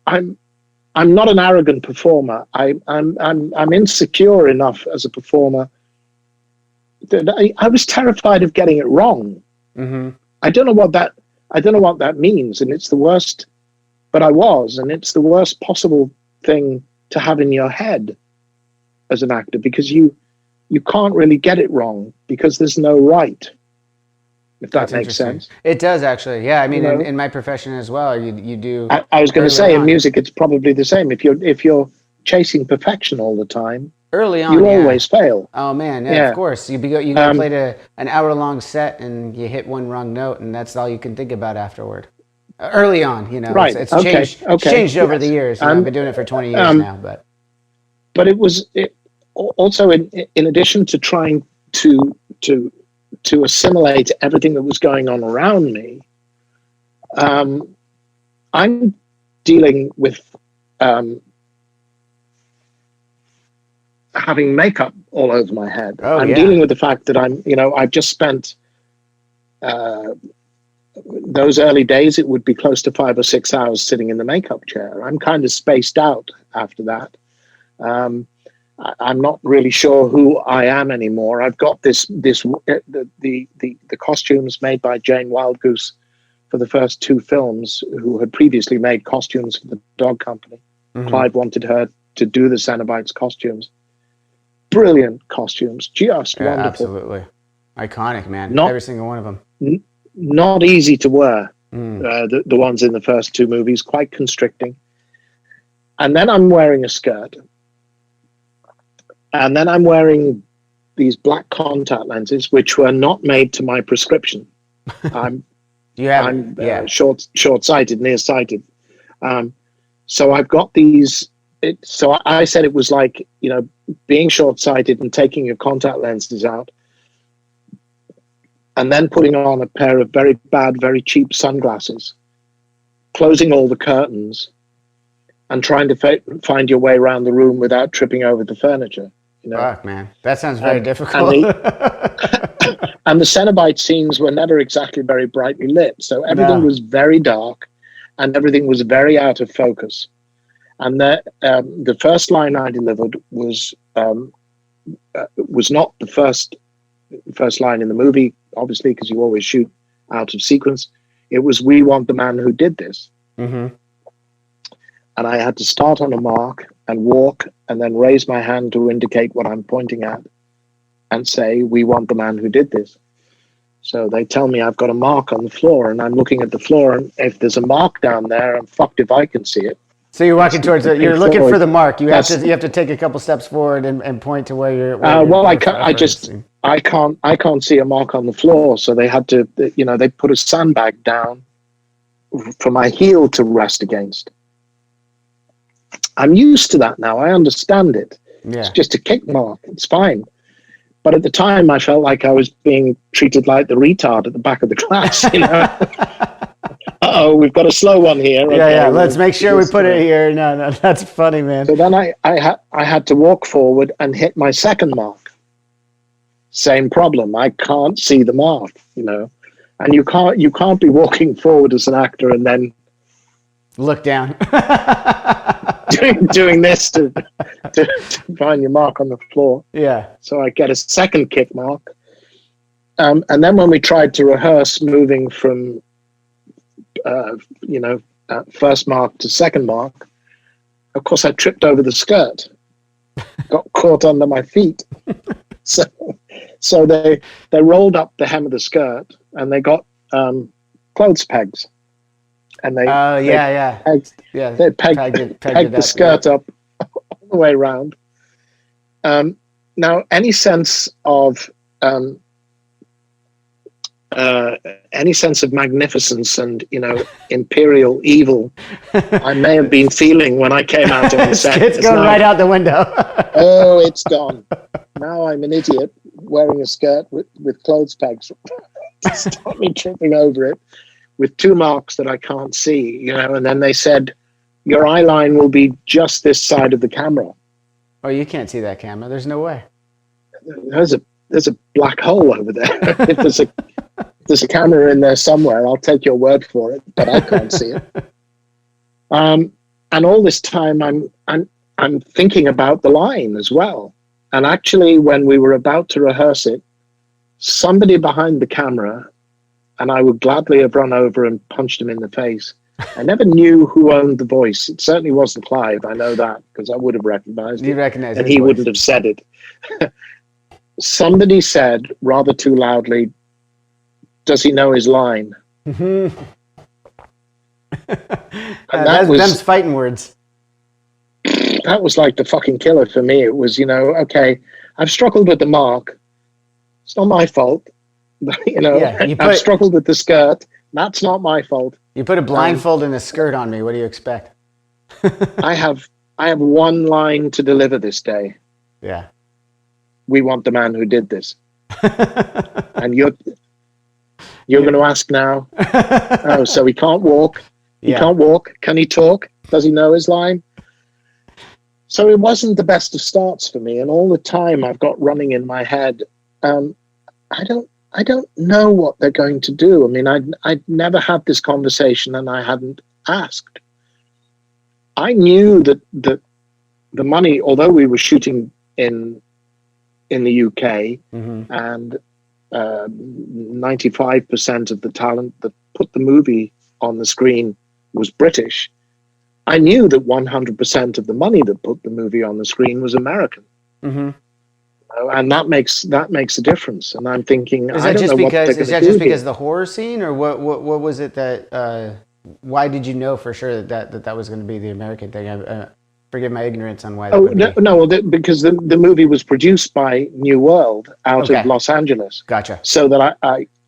I'm not an arrogant performer. I'm insecure enough as a performer that I was terrified of getting it wrong. Mm-hmm. I don't know what that means, and it's the worst but I was, and it's the worst possible thing to have in your head as an actor, because you can't really get it wrong because there's no right. If that makes sense. It does, actually. Yeah, I mean, in my profession as well, you do. I was going to say, in music, it's probably the same. If you're chasing perfection all the time, early on, you always fail. Oh man, yeah, of course. You go play an hour-long set and you hit one wrong note, and that's all you can think about afterward. Early on, right? It's changed over the years. I've been doing it for 20 years now, but it was also in addition to trying to assimilate everything that was going on around me. I'm dealing with having makeup all over my head. I'm dealing with the fact that I've just spent those early days, it would be close to 5 or 6 hours sitting in the makeup chair. I'm kind of spaced out after that. I'm not really sure who I am anymore. I've got the costumes made by Jane Wildgoose for the first 2 films, who had previously made costumes for the dog company. Mm-hmm. Clive wanted her to do the Cenobites costumes. Brilliant costumes, just wonderful. Absolutely. Iconic, man. Every single one of them. Not easy to wear. The ones in the first 2 movies, quite constricting. And then I'm wearing a skirt. And then I'm wearing these black contact lenses, which were not made to my prescription. I'm short-sighted, nearsighted. So I've got these. So I said it was like, being short-sighted and taking your contact lenses out, and then putting on a pair of very bad, very cheap sunglasses, closing all the curtains, and trying to find your way around the room without tripping over the furniture. Fuck, man. That sounds very difficult. And the Cenobite scenes were never exactly very brightly lit. So everything was very dark and everything was very out of focus. And the first line I delivered was not the first line in the movie, obviously, because you always shoot out of sequence. It was, "We want the man who did this." Mm-hmm. And I had to start on a mark and walk and then raise my hand to indicate what I'm pointing at and say, "We want the man who did this." So they tell me I've got a mark on the floor, and I'm looking at the floor, and if there's a mark down there, I'm fucked if I can see it. So you're walking towards it. You're looking for the mark. You have to take a couple steps forward and point to where you're. I can't see a mark on the floor. So they had to, they put a sandbag down for my heel to rest against. I'm used to that now. I understand it. Yeah. It's just a kick mark. It's fine. But at the time, I felt like I was being treated like the retard at the back of the class. Uh-oh, we've got a slow one here. Yeah. Let's make sure we put it here. No, that's funny, man. So then I had to walk forward and hit my second mark. Same problem. I can't see the mark, and you can't be walking forward as an actor and then look down. doing this to find your mark on the floor. Yeah. So I get a second kick mark. And then when we tried to rehearse moving from, first mark to second mark, of course I tripped over the skirt, got caught under my feet. So they rolled up the hem of the skirt and they got clothes pegs. And they pegged the skirt up all the way around. Now, any sense of magnificence and imperial evil I may have been feeling when I came out on the set. It's going right out the window. Oh, it's gone. Now I'm an idiot wearing a skirt with clothes pegs to stop me tripping over it, with 2 marks that I can't see, and then they said, "Your eye line will be just this side of the camera." Oh, you can't see that camera. There's no way. There's a black hole over there. If there's a camera in there somewhere, I'll take your word for it, but I can't see it. And all this time I'm thinking about the line as well. And actually, when we were about to rehearse it, somebody behind the camera, and I would gladly have run over and punched him in the face, I never knew who owned the voice. It certainly wasn't Clive. I know that because I would have recognized You it. recognize and his he voice. wouldn't have said it. Somebody said rather too loudly, "Does he know his line?" And them's fighting words. That was like the fucking killer for me. It was, okay, I've struggled with the mark. It's not my fault. I've struggled with the skirt. That's not my fault. You put a blindfold and a skirt on me. What do you expect? I have one line to deliver this day. Yeah. We want the man who did this. And you're going to ask now. Oh, so he can't walk. He can't walk. Can he talk? Does he know his line? So it wasn't the best of starts for me, and all the time I've got running in my head. I don't know what they're going to do. I mean, I'd never had this conversation, and I hadn't asked. I knew that the money, although we were shooting in the UK, and 95% of the talent that put the movie on the screen was British. I knew that 100% of the money that put the movie on the screen was American, and that makes a difference. And I'm thinking, is that just because of the horror scene, or what was it that? Why did you know for sure that was going to be the American thing? Forgive my ignorance on why. Because the movie was produced by New World out of Los Angeles. Gotcha. So that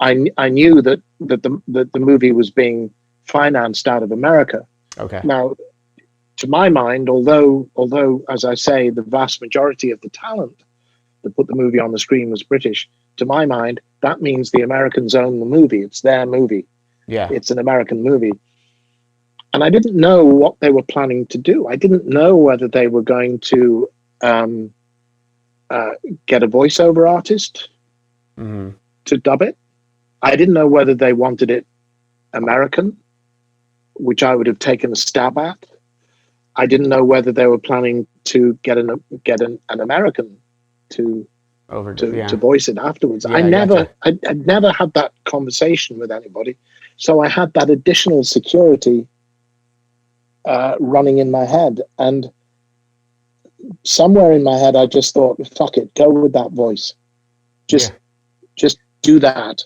I knew that the movie was being financed out of America. Okay. Now, to my mind, although as I say, the vast majority of the talent that put the movie on the screen was British, to my mind, that means the Americans own the movie. It's their movie. Yeah. It's an American movie. And I didn't know what they were planning to do. I didn't know whether they were going to get a voiceover artist to dub it. I didn't know whether they wanted it American, which I would have taken a stab at. I didn't know whether they were planning to get an American to voice it afterwards. Yeah, I'd never had that conversation with anybody, so I had that additional security running in my head, and somewhere in my head I just thought, fuck it, go with that voice. Just do that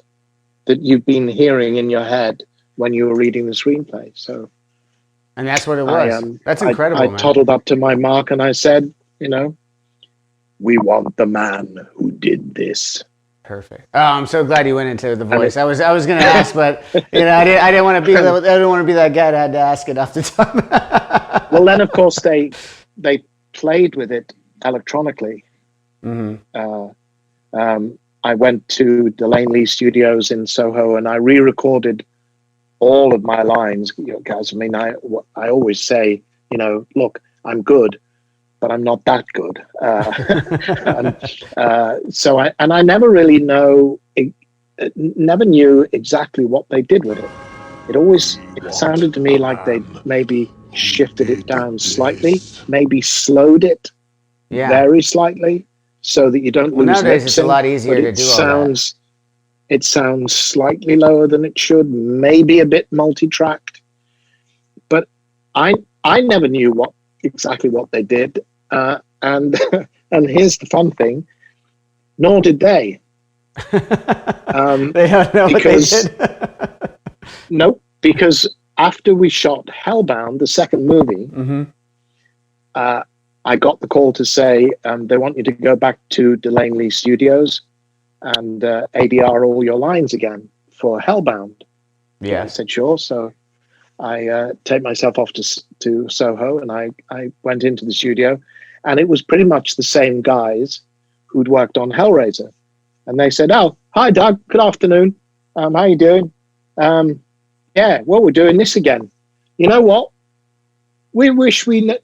you've been hearing in your head when you were reading the screenplay. So, and that's what it was. That's incredible. I toddled up to my mark and I said, we want the man who did this. Perfect. Oh, I'm so glad you went into the voice. I was going to ask, but I didn't want to be that guy that had to ask it off the top. Well, then of course they played with it electronically. I went to Delane Lee Studios in Soho and I re-recorded all of my lines. Guys, I mean, I always say, look, I'm good, but I'm not that good. I never really never knew exactly what they did with it. It sounded to me like they maybe shifted it down slightly, maybe slowed it very slightly, so that you don't lose nowadays lip sync, it's a lot easier to do all that. It sounds slightly lower than it should, maybe a bit multi-tracked. But I never knew exactly what they did. And here's the fun thing, nor did they. They don't know what they did. Nope, because after we shot Hellbound, the second movie, I got the call to say they want you to go back to Delane Lee Studios and ADR all your lines again for Hellbound. Yeah, I said sure. So I take myself off to Soho and I went into the studio, and it was pretty much the same guys who'd worked on Hellraiser, and they said, "Oh, hi Doug, good afternoon. How you doing? Yeah, well, we're doing this again. You know what? We wish we'd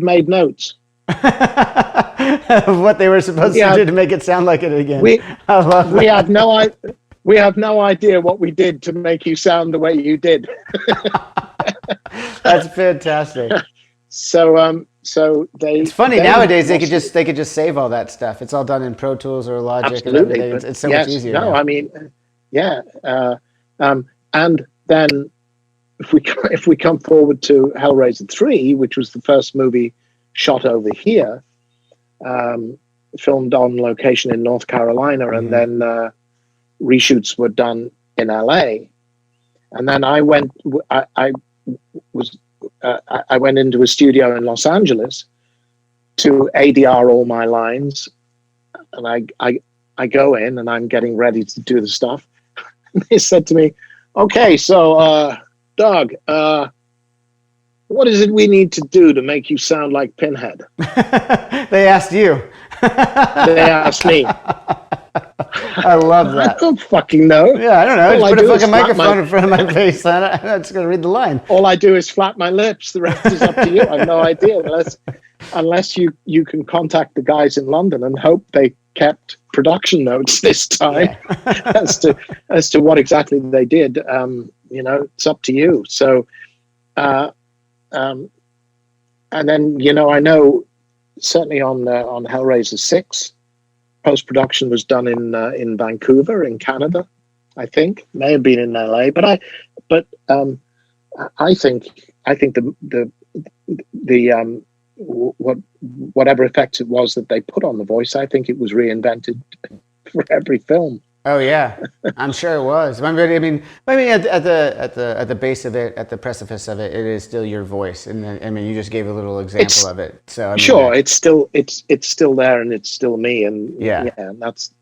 made notes of what they were supposed to do to make it sound like it again." I love that. We have no idea what we did to make you sound the way you did. That's fantastic. So it's funny nowadays they could just save all that stuff. It's all done in Pro Tools or Logic. Absolutely, and everything. It's so much easier. No, now. I mean, and then if we come forward to Hellraiser 3, which was the first movie shot over here, filmed on location in North Carolina, and then reshoots were done in LA. And then I went into a studio in Los Angeles to ADR all my lines, and I go in and I'm getting ready to do the stuff. They said to me, "Okay, so Doug, what is it we need to do to make you sound like Pinhead?" They asked you. They asked me. I love that. I don't fucking know. Yeah, I don't know. All Just put a I do is fucking flap microphone in front of my face. I'm just going to read the line. All I do is flap my lips. The rest is up to you. I have no idea unless you can contact the guys in London and hope they kept production notes this time as to what exactly they did. It's up to you. So, and then I know certainly on Hellraiser 6. Post-production was done in Vancouver, in Canada, I think. May have been in LA, but I think the whatever effects it was that they put on the voice, I think it was reinvented for every film. Oh yeah, I'm sure it was. I mean, at the base of it, at the precipice of it, it is still your voice, and then, I mean, you just gave a little example of it. So I mean, sure, it's still there, and it's still me, and and that's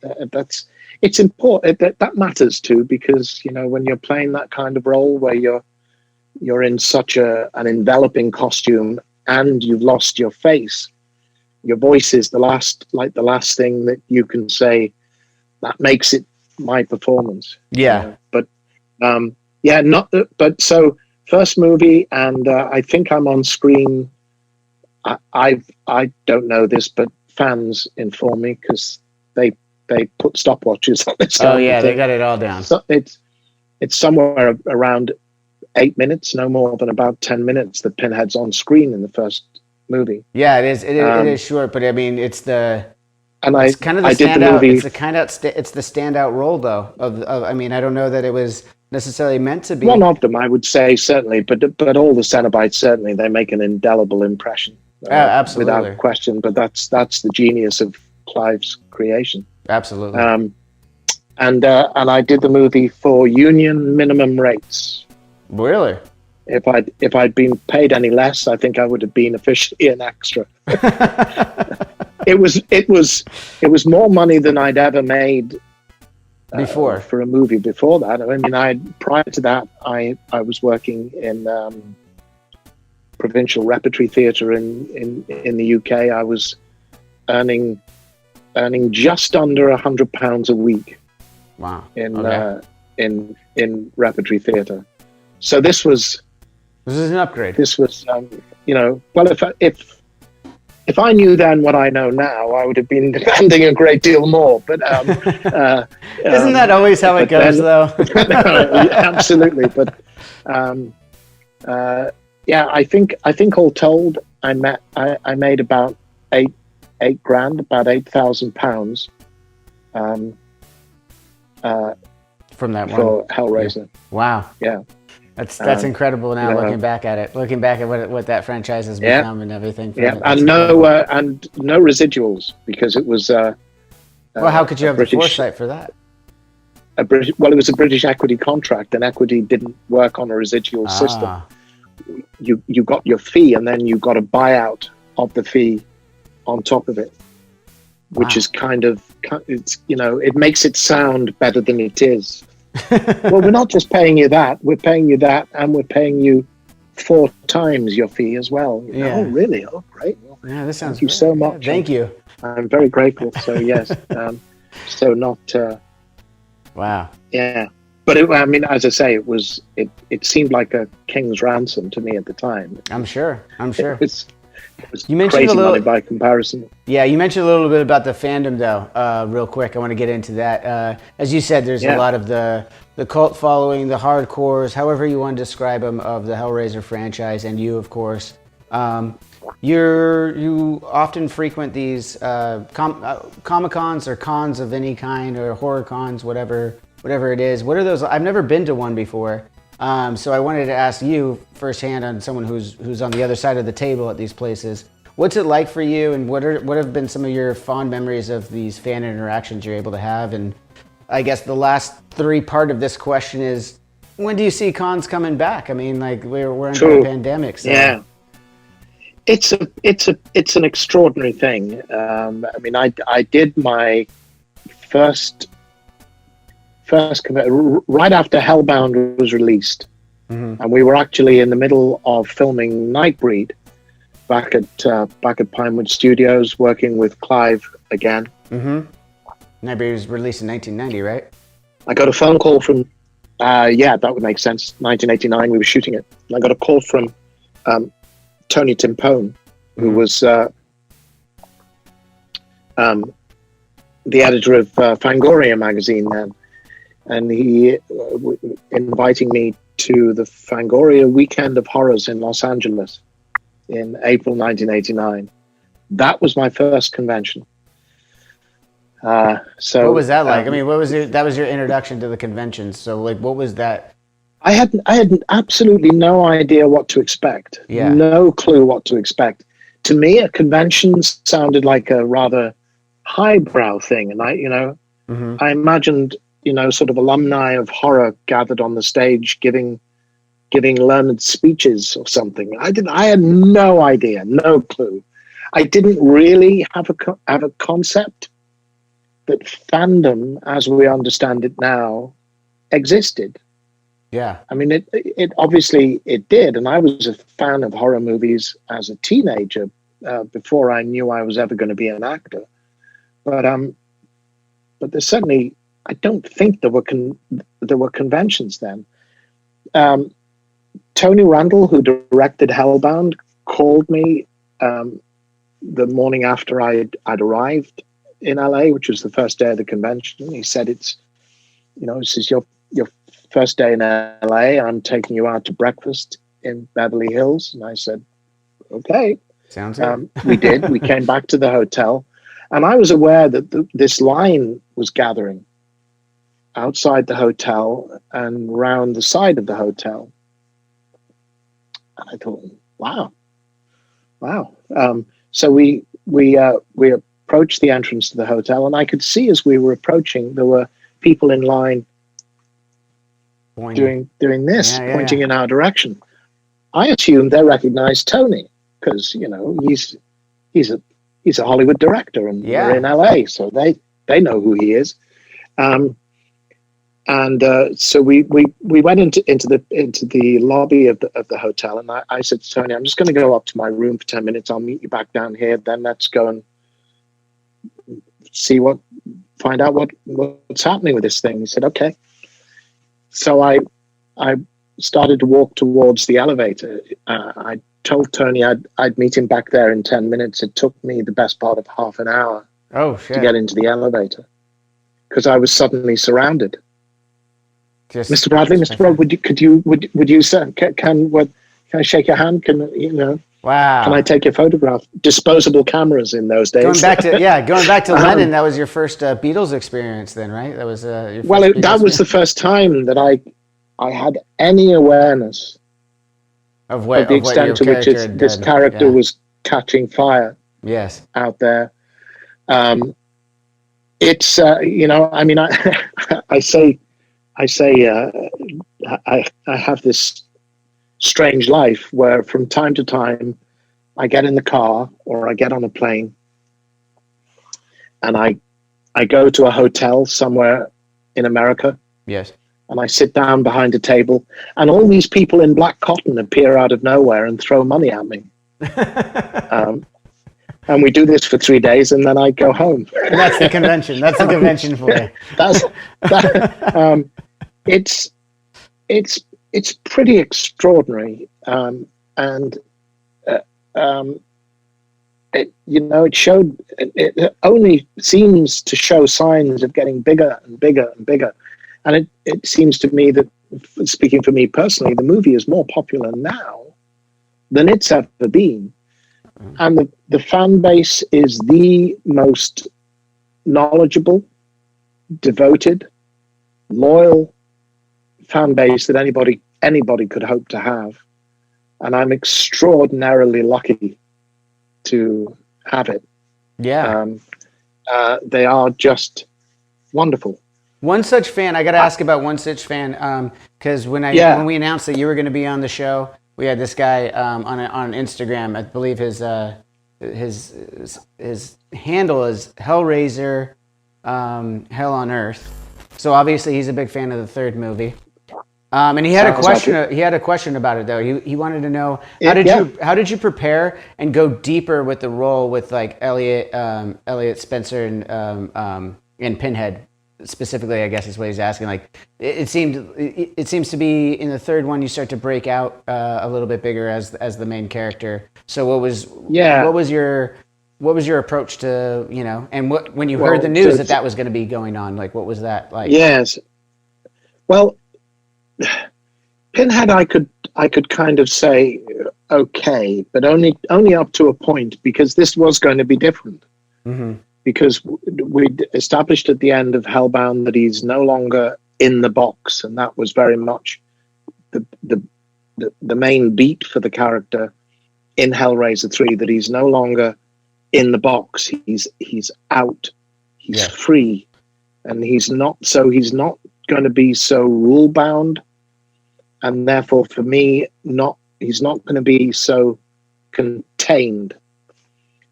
it's important. That matters too, because when you're playing that kind of role where you're in such an enveloping costume and you've lost your face, your voice is the last thing that you can say that makes it my performance. But so first movie, and I think I'm on screen. I don't know this, but fans inform me because they put stopwatches on this. Oh yeah, they got it all down. So it's somewhere around 8 minutes, no more than about 10 minutes that Pinhead's on screen in the first movie. Yeah, it is. It is short, but I mean, it's kind of the I did the standout. movie. It's the standout role, though. I mean, I don't know that it was necessarily meant to be. One of them, I would say, certainly, but all the Cenobites, certainly, they make an indelible impression. Absolutely, without question. But that's the genius of Clive's creation. Absolutely. And I did the movie for union minimum rates. Really? If I'd been paid any less, I think I would have been officially an extra. It was more money than I'd ever made before for a movie before that. I mean, prior to that, I was working in provincial repertory theatre in the UK. I was earning just under £100 a week. Wow. In repertory theatre. So this is an upgrade. This was, well, if I knew then what I know now, I would have been demanding a great deal more. But isn't that always how it goes, though? Absolutely. But I think all told, I made about £8,000, about £8,000 from that one for Hellraiser. Yeah. Wow. Yeah. That's incredible now, looking back at what that franchise has become and everything. And no residuals, because it was. Well, how could you have the foresight for that? It was a British equity contract, and equity didn't work on a residual system. You got your fee, and then you got a buyout of the fee on top of it, which is it makes it sound better than it is. Well, we're not just paying you that, we're paying you that, and we're paying you 4 times your fee as well. Oh, really? Oh, great. Well, yeah, this sounds thank you so much. Thank you. I'm very grateful. So, yes. Wow. Yeah. But as I say, it seemed like a king's ransom to me at the time. I'm sure. It was you mentioned crazy money by comparison. Yeah, you mentioned a little bit about the fandom, though, real quick. I want to get into that. As you said, there's a lot of the cult following, the hardcores, however you want to describe them, of the Hellraiser franchise, and you, of course. You often frequent these Comic-Cons or cons of any kind, or horror cons, whatever it is. What are those? I've never been to one before. So I wanted to ask you firsthand, on someone who's on the other side of the table at these places, what's it like for you, and what have been some of your fond memories of these fan interactions you're able to have? And I guess the last part of this question is, when do you see cons coming back? I mean, like we're under a pandemic. So. Yeah, it's an extraordinary thing. I mean, I did my first right after Hellbound was released, and we were actually in the middle of filming Nightbreed back at Pinewood Studios, working with Clive again. Nightbreed was released in 1990, right? I got a phone call from, that would make sense. 1989, we were shooting it. And I got a call from Tony Timpone, who was the editor of Fangoria magazine then. And he inviting me to the Fangoria Weekend of Horrors in Los Angeles in April 1989. That was my first convention. So what was that like? I mean, that was your introduction to the conventions. So like, what was that? I had absolutely no idea what to expect. Yeah. No clue what to expect. To me, a convention sounded like a rather highbrow thing. And I imagined, sort of alumni of horror gathered on the stage giving learned speeches or something. I had no idea, no clue. I didn't really have a concept that fandom, as we understand it now, existed. Yeah. I mean, it obviously it did, and I was a fan of horror movies as a teenager before I knew I was ever going to be an actor. But there's certainly, I don't think there were conventions then. Tony Randall, who directed Hellbound, called me the morning after I'd arrived in LA, which was the first day of the convention. He said, this is your first day in LA. I'm taking you out to breakfast in Beverly Hills. And I said, okay. Sounds good. We did. We came back to the hotel, and I was aware that this line was gathering outside the hotel and round the side of the hotel. And I thought, wow. So we approached the entrance to the hotel, and I could see as we were approaching, there were people in line doing this, pointing in our direction. I assumed they recognized Tony because he's a Hollywood director, and we're in LA, so they know who he is. So we went into the lobby of the hotel, and I said to Tony, I'm just going to go up to my room for 10 minutes. I'll meet you back down here. Then let's go and find out what's happening with this thing. He said, okay. So I started to walk towards the elevator. I told Tony I'd meet him back there in 10 minutes. It took me the best part of half an hour to get into the elevator because I was suddenly surrounded. Mr. Bradley, Mr. Broad, would you say, can I shake your hand? Wow. Can I take your photograph? Disposable cameras in those days. Going back to Lennon, that was your first Beatles experience then, right? That was your first that was the first time that I had any awareness of the extent to which this character was catching fire. Yes. Out there. It's I mean, I say I have this strange life where from time to time I get in the car or I get on a plane and I go to a hotel somewhere in America. Yes. And I sit down behind a table and all these people in black cotton appear out of nowhere and throw money at me. And we do this for 3 days and then I go home. And that's the convention. That's the convention for you. It's pretty extraordinary, it only seems to show signs of getting bigger and bigger and bigger, and it seems to me that, speaking for me personally, the movie is more popular now than it's ever been, and the fan base is the most knowledgeable, devoted, loyal fan base that anybody anybody could hope to have. And I'm extraordinarily lucky to have it. Yeah. They are just wonderful. One such fan, I got to ask about one such fan, because when we announced that you were going to be on the show, we had this guy on Instagram. I believe his handle is Hellraiser, Hell on Earth. So obviously he's a big fan of the third movie. And he had a question. He had a question about it though. He wanted to know how did you prepare and go deeper with the role with like Elliot Spencer and Pinhead specifically. I guess is what he's asking. Like it seems to be in the third one you start to break out a little bit bigger as the main character. So what was your approach to and when you heard the news that was going to be going on, like what was that like? Yes, well. Pinhead, I could kind of say okay, but only up to a point, because this was going to be different. Mm-hmm. Because we'd established at the end of Hellbound that he's no longer in the box, and that was very much the main beat for the character in Hellraiser 3. That he's no longer in the box; he's out, he's free, and he's not going to be so rule bound. And therefore, for me, he's not going to be so contained.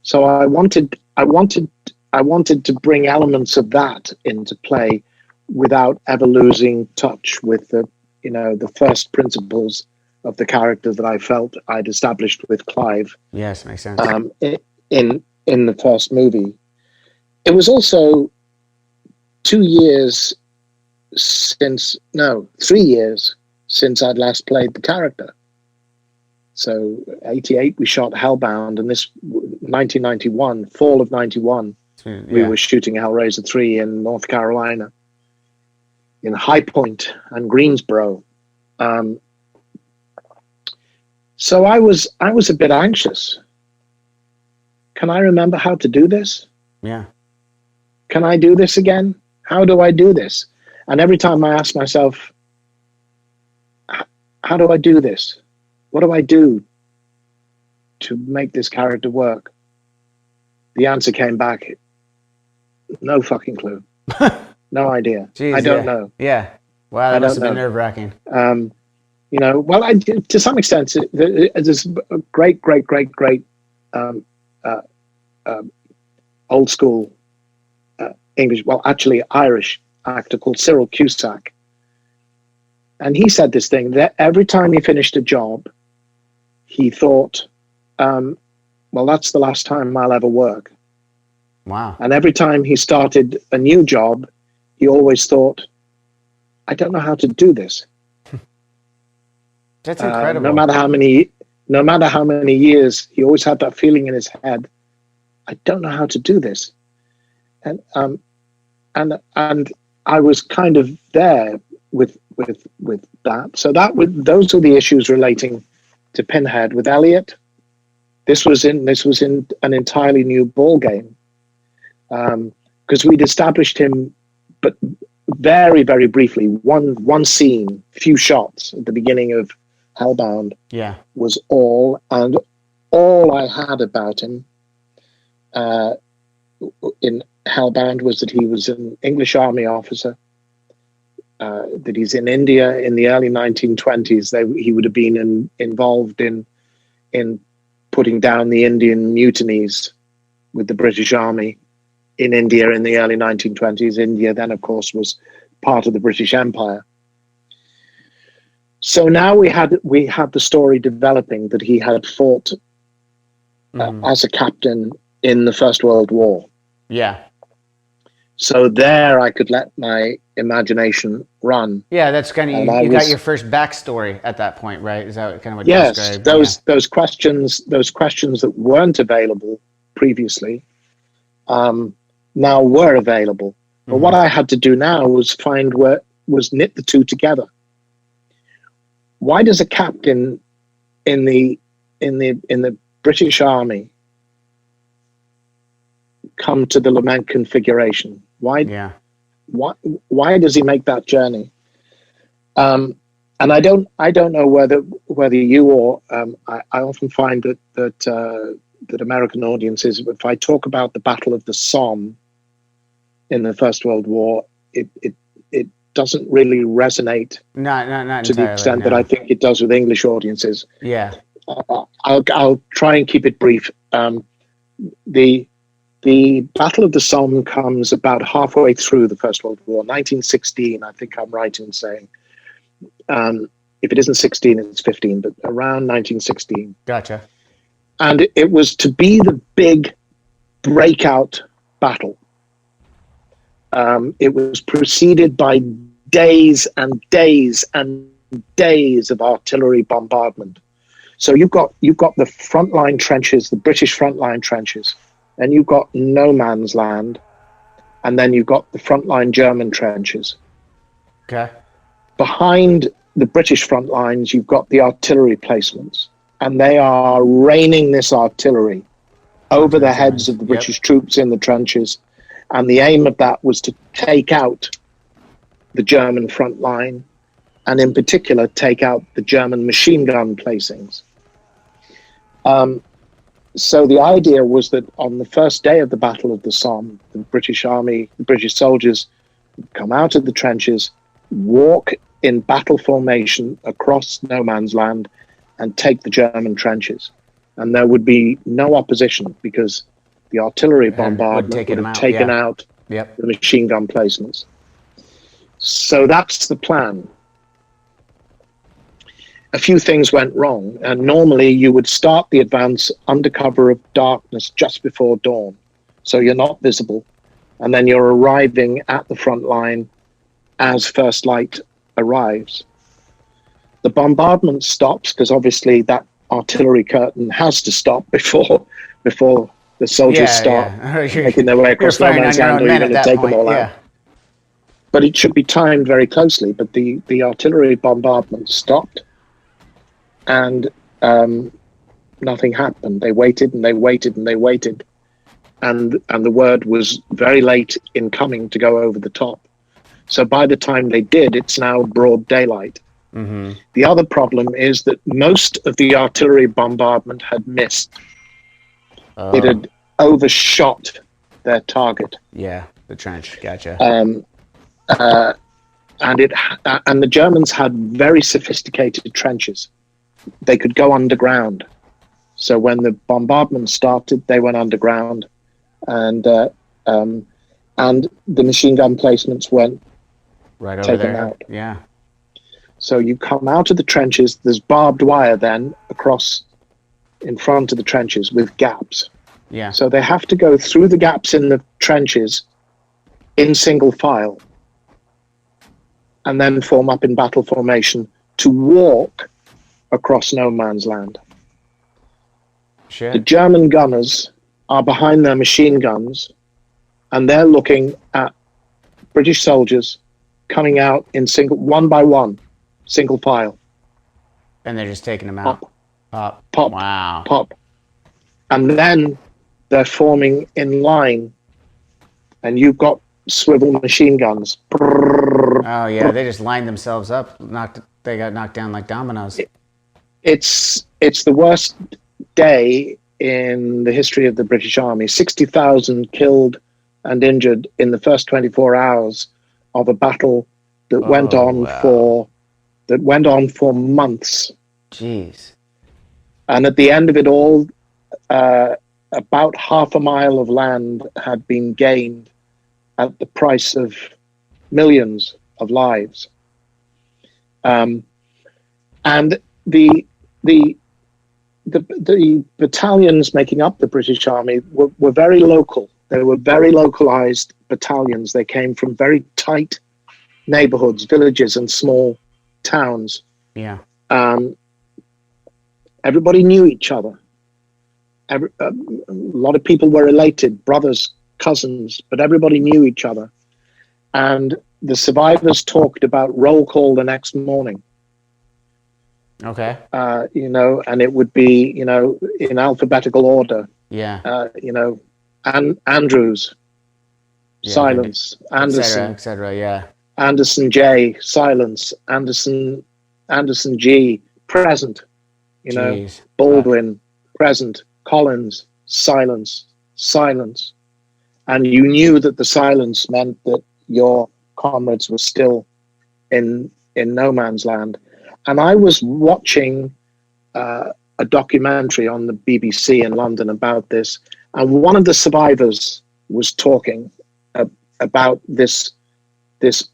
So I wanted to bring elements of that into play without ever losing touch with the first principles of the character that I felt I'd established with Clive. Yes, makes sense. In the first movie, it was also 3 years since I'd last played the character. So 88, we shot Hellbound, and this 1991, fall of 91, we were shooting Hellraiser 3 in North Carolina, in High Point and Greensboro. So I was a bit anxious. Can I remember how to do this? Yeah. Can I do this again? How do I do this? And every time I asked myself, how do I do this? What do I do to make this character work? The answer came back, no fucking clue. No idea. Jeez, I don't know. Yeah. Wow, that must have been nerve-wracking. Well, to some extent, there's a great old school English, well, actually Irish actor called Cyril Cusack. And he said this thing, that every time he finished a job, he thought, well, that's the last time I'll ever work. Wow. And every time he started a new job, he always thought, I don't know how to do this. That's incredible. No matter how many years, he always had that feeling in his head, I don't know how to do this. And I was kind of there with that. So those are the issues relating to Pinhead. With Elliot, this was in an entirely new ball game, because we'd established him, but very, very briefly. One scene, few shots at the beginning of Hellbound. Yeah, was all I had about him in Hellbound was that he was an English army officer. That he's in India in the early 1920s. He would have been involved in putting down the Indian mutinies with the British Army in India in the early 1920s. India then, of course, was part of the British Empire. So now we had the story developing that he had fought as a captain in the First World War. Yeah. So there I could let my imagination run. Yeah, that's kind of, you got your first backstory at that point, right? Is that kind of what you described? Yes, those questions that weren't available previously now were available. But what I had to do now was knit the two together. Why does a captain in the British Army come to the lament configuration? Why does he make that journey? And I don't know whether you or I often find that American audiences, if I talk about the Battle of the Somme in the First World War, it doesn't really resonate Not to the entirely, extent no. that I think it does with English audiences. Yeah. I'll try and keep it brief. The Battle of the Somme comes about halfway through the First World War, 1916. I think I'm right in saying. If it isn't 16, it's 15, but around 1916. Gotcha. And it was to be the big breakout battle. It was preceded by days and days and days of artillery bombardment. So you've got the frontline trenches, the British frontline trenches, and you've got no man's land, and then you've got the frontline German trenches. Okay. Behind the British front lines, you've got the artillery placements, and they are raining this artillery over the heads of the British troops in the trenches. And the aim of that was to take out the German front line, and in particular, take out the German machine gun placings. So the idea was that on the first day of the Battle of the Somme, the British Army, the British soldiers would come out of the trenches, walk in battle formation across no man's land, and take the German trenches. And there would be no opposition because the artillery bombardment would have taken out the machine gun placements. So that's the plan. A few things went wrong, and normally you would start the advance under cover of darkness just before dawn, so you're not visible, and then you're arriving at the front line as first light arrives. The bombardment stops because obviously that artillery curtain has to stop before the soldiers start making their way across no man's land, or you're going to take them all out. But it should be timed very closely. But the artillery bombardment stopped, and nothing happened. They waited and they waited and they waited, and the word was very late in coming to go over the top. So by the time they did, it's now broad daylight. Mm-hmm. The other problem is that most of the artillery bombardment had missed. It had overshot their target. Yeah, the trench. Gotcha. And the Germans had very sophisticated trenches. They could go underground. So when the bombardment started, they went underground, and the machine gun placements went right over taken there. Out. Yeah. So you come out of the trenches. There's barbed wire then across in front of the trenches with gaps. Yeah. So they have to go through the gaps in the trenches in single file, and then form up in battle formation to walk across no man's land. Shit. The German gunners are behind their machine guns, and they're looking at British soldiers coming out in one by one, single file. And they're just taking them out. Pop. Wow. Pop. And then they're forming in line, and you've got swivel machine guns. Oh yeah, they just lined themselves up. They got knocked down like dominoes. It's the worst day in the history of the British Army. 60,000 killed and injured in the first 24 hours of a battle that went on for months. Jeez. And at the end of it all, about half a mile of land had been gained at the price of millions of lives. And the battalions making up the British Army were very local. They were very localized battalions. They came from very tight neighborhoods, villages, and small towns. Yeah. Everybody knew each other. A lot of people were related, brothers, cousins, but everybody knew each other. And the survivors talked about roll call the next morning. Okay. And it would be, in alphabetical order. Yeah. Andrews, silence. Anderson, etc. Yeah. Anderson J, silence. Anderson Anderson G, present. Jeez. Baldwin, present. Collins, silence, silence. And you knew that the silence meant that your comrades were still in no man's land. And I was watching a documentary on the BBC in London about this, and one of the survivors was talking about this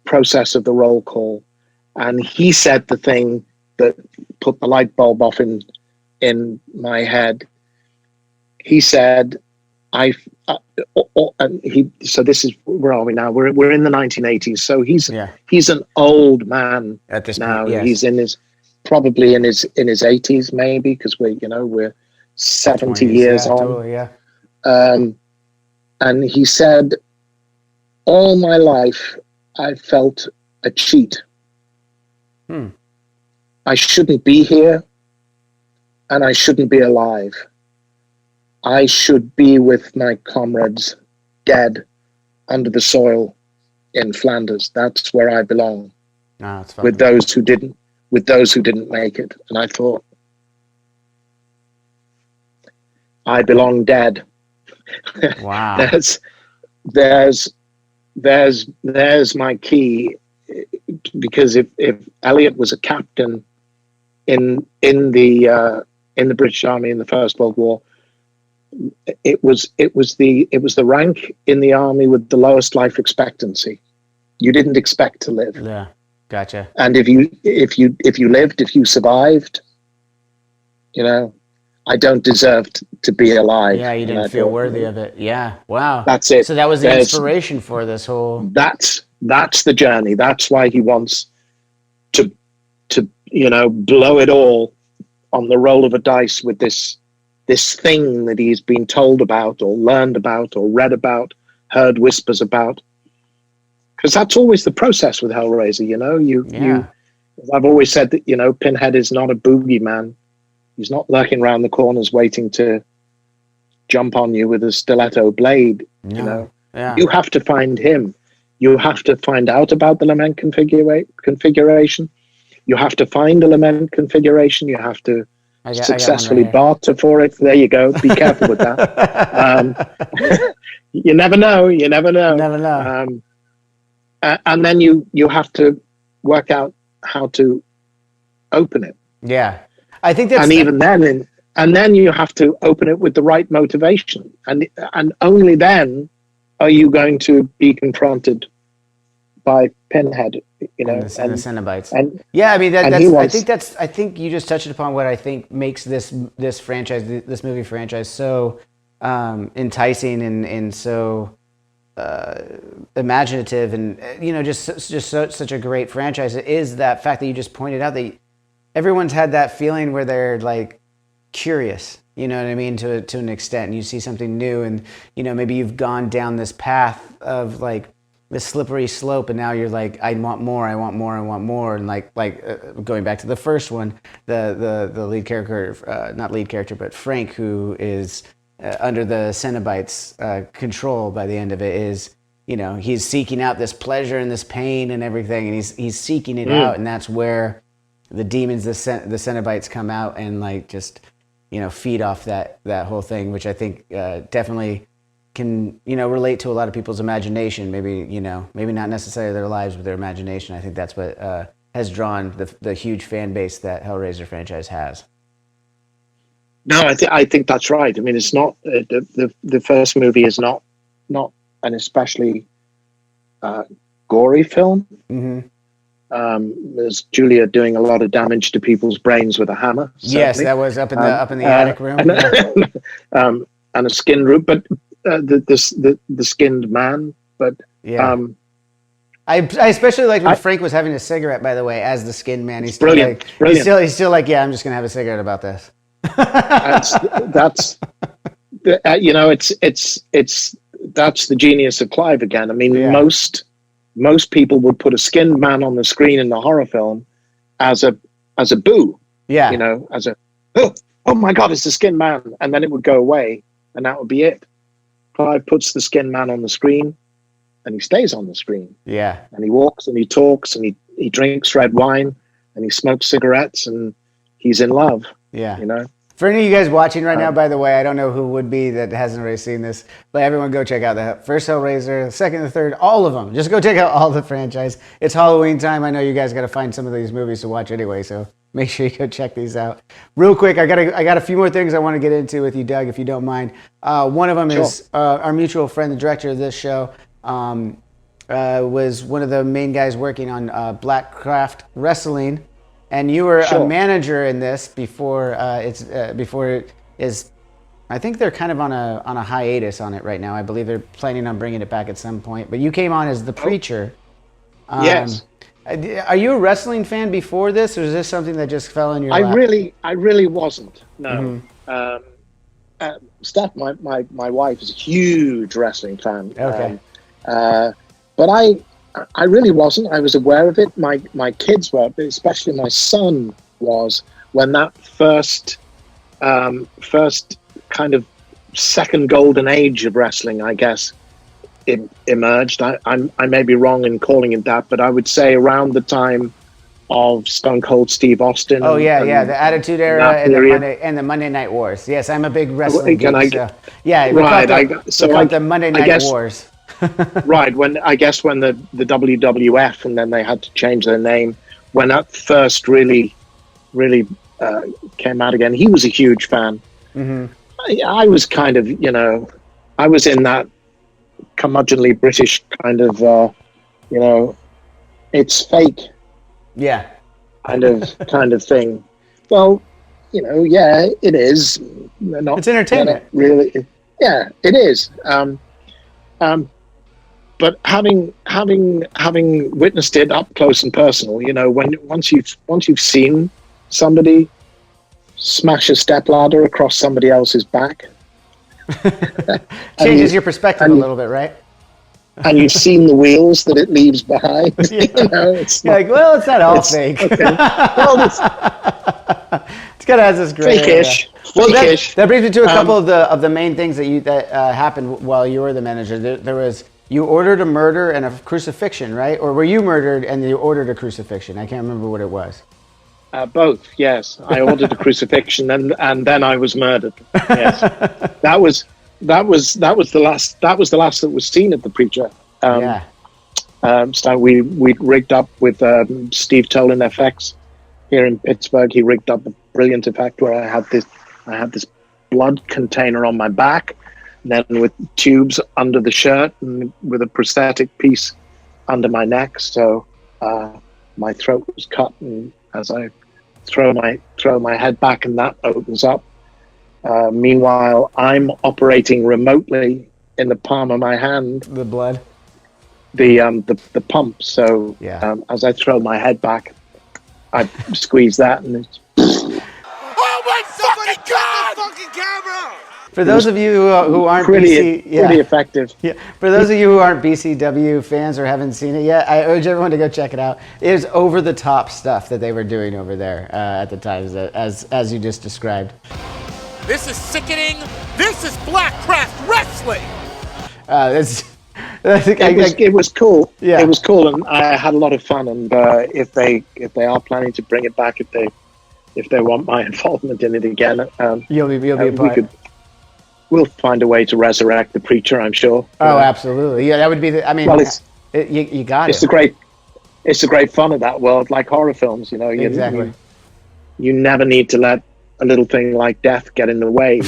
process of the roll call, and he said the thing that put the light bulb off in my head. He said, so this is, where are we now? We're in the 1980s. So he's an old man at this now. point. Yes. He's probably in his 80s, maybe, because we're 70 years on. Totally, yeah. And he said, all my life I felt a cheat. I shouldn't be here, and I shouldn't be alive. I should be with my comrades dead under the soil in Flanders. That's where I belong. With those who didn't make it. And I thought, I belong dead. Wow. there's my key, because if Elliot was a captain in the British Army in the First World War, it was the rank in the army with the lowest life expectancy. You didn't expect to live. Yeah, gotcha. And if you lived, if you survived, I don't deserve to be alive. Yeah, you didn't feel worthy of it. Yeah, wow. That's it. So that was the inspiration for this whole. That's the journey. That's why he wants to blow it all on the roll of a dice with this thing that he's been told about or learned about or read about, heard whispers about. Because that's always the process with Hellraiser, I've always said that, Pinhead is not a boogeyman. He's not lurking around the corners waiting to jump on you with a stiletto blade. No. Yeah. You have to find him. You have to find out about the lament configuration. You have to find a lament configuration. You have to successfully barter for it. There you go. Be careful with that. You never know. Never know. And then you have to work out how to open it. Yeah, I think that's. And then you have to open it with the right motivation, and only then are you going to be confronted by Pinhead, and the Cenobites. And yeah, I mean I think you just touched upon what I think makes this franchise, this movie franchise, so enticing and so imaginative, and such a great franchise. It is that fact that you just pointed out that everyone's had that feeling where they're like curious, you know what I mean, to an extent, and you see something new, and maybe you've gone down this path of like this slippery slope, and now you're like, I want more, and like going back to the first one, the lead character, not lead character, but Frank, who is under the Cenobites' control by the end of it, is he's seeking out this pleasure and this pain and everything, and he's seeking it out, and that's where the demons, the Cenobites, come out and like just feed off that whole thing, which I think definitely can relate to a lot of people's imagination. Maybe not necessarily their lives, but their imagination. I think that's what has drawn the huge fan base that Hellraiser franchise has. No, I think that's right. I mean, it's not the first movie is not an especially gory film. Mm-hmm. There's Julia doing a lot of damage to people's brains with a hammer. Certainly. Yes, that was up in the attic room. And a skin room, but the skinned man. But yeah. I especially like when Frank was having a cigarette, by the way, as the skinned man. He's still brilliant. He's still like, yeah, I'm just gonna have a cigarette about this. that's that's the genius of Clive again. I mean, most people would put a skinned man on the screen in the horror film as a boo. Yeah. As a oh my God, it's a skinned man, and then it would go away, and that would be it. Clive puts the skinned man on the screen, and he stays on the screen. Yeah. And he walks and he talks and he drinks red wine, and he smokes cigarettes, and he's in love. Yeah. You know. For any of you guys watching right now, by the way, I don't know who would be that hasn't already seen this, but everyone go check out the first Hellraiser, the second, the third, all of them. Just go check out all the franchise. It's Halloween time. I know you guys got to find some of these movies to watch anyway, so make sure you go check these out. Real quick, I got a few more things I want to get into with you, Doug, if you don't mind. One of them is our mutual friend, the director of this show, was one of the main guys working on Blackcraft Wrestling. And you were a manager in this before it is. I think they're kind of on a hiatus on it right now. I believe they're planning on bringing it back at some point. But you came on as the preacher. Yes. Are you a wrestling fan before this, or is this something that just fell in your lap? I really wasn't. No. Steph, my wife, is a huge wrestling fan. Okay. But I really wasn't. I was aware of it. My kids were, especially my son was, when that first kind of second golden age of wrestling, I guess, it emerged. I may be wrong in calling it that, but I would say around the time of Stone Cold Steve Austin. Oh, yeah, the Attitude Era and the Monday Night Wars. Yes, I'm a big wrestling geek. Yeah, we call it the Monday Night Wars. Right, when the WWF, and then they had to change their name, when that first really came out again, he was a huge fan. I was kind of, I was in that curmudgeonly British kind of, it's fake, kind of thing. Well, it is. It's entertainment, really. Yeah, it is. But having witnessed it up close and personal, once you've seen somebody smash a stepladder across somebody else's back, changes your perspective a little bit, right? And you've seen the wheels that it leaves behind. It's not all fake. Okay. Well, it's kind of has this great fake-ish. Well, that brings me to a couple of the main things that happened while you were the manager. There was, you ordered a murder and a crucifixion, right? Or were you murdered and you ordered a crucifixion? I can't remember what it was. Both, yes. I ordered a crucifixion and then I was murdered. Yes, that was the last that was seen of the preacher. So we rigged up with Steve Tolan FX here in Pittsburgh. He rigged up a brilliant effect where I had this blood container on my back, and then with tubes under the shirt and with a prosthetic piece under my neck. So my throat was cut, and as I throw my head back and that opens up. Meanwhile, I'm operating remotely in the palm of my hand. The blood. The pump. So as I throw my head back, I squeeze that, and it's. Oh my fucking god! Fucking camera! For those of you who aren't pretty effective. Yeah. For those of you who aren't BCW fans or haven't seen it yet, I urge everyone to go check it out. It is over the top stuff that they were doing over there at the time, as you just described. This is sickening. This is Blackcraft Wrestling. It was cool. Yeah. It was cool, and I had a lot of fun. And if they are planning to bring it back, if they want my involvement in it again, you'll be a part. We'll find a way to resurrect the preacher, I'm sure. Oh, absolutely. Yeah, that would be you got it. It's the great fun of that world, like horror films. Exactly. You never need to let a little thing like death get in the way.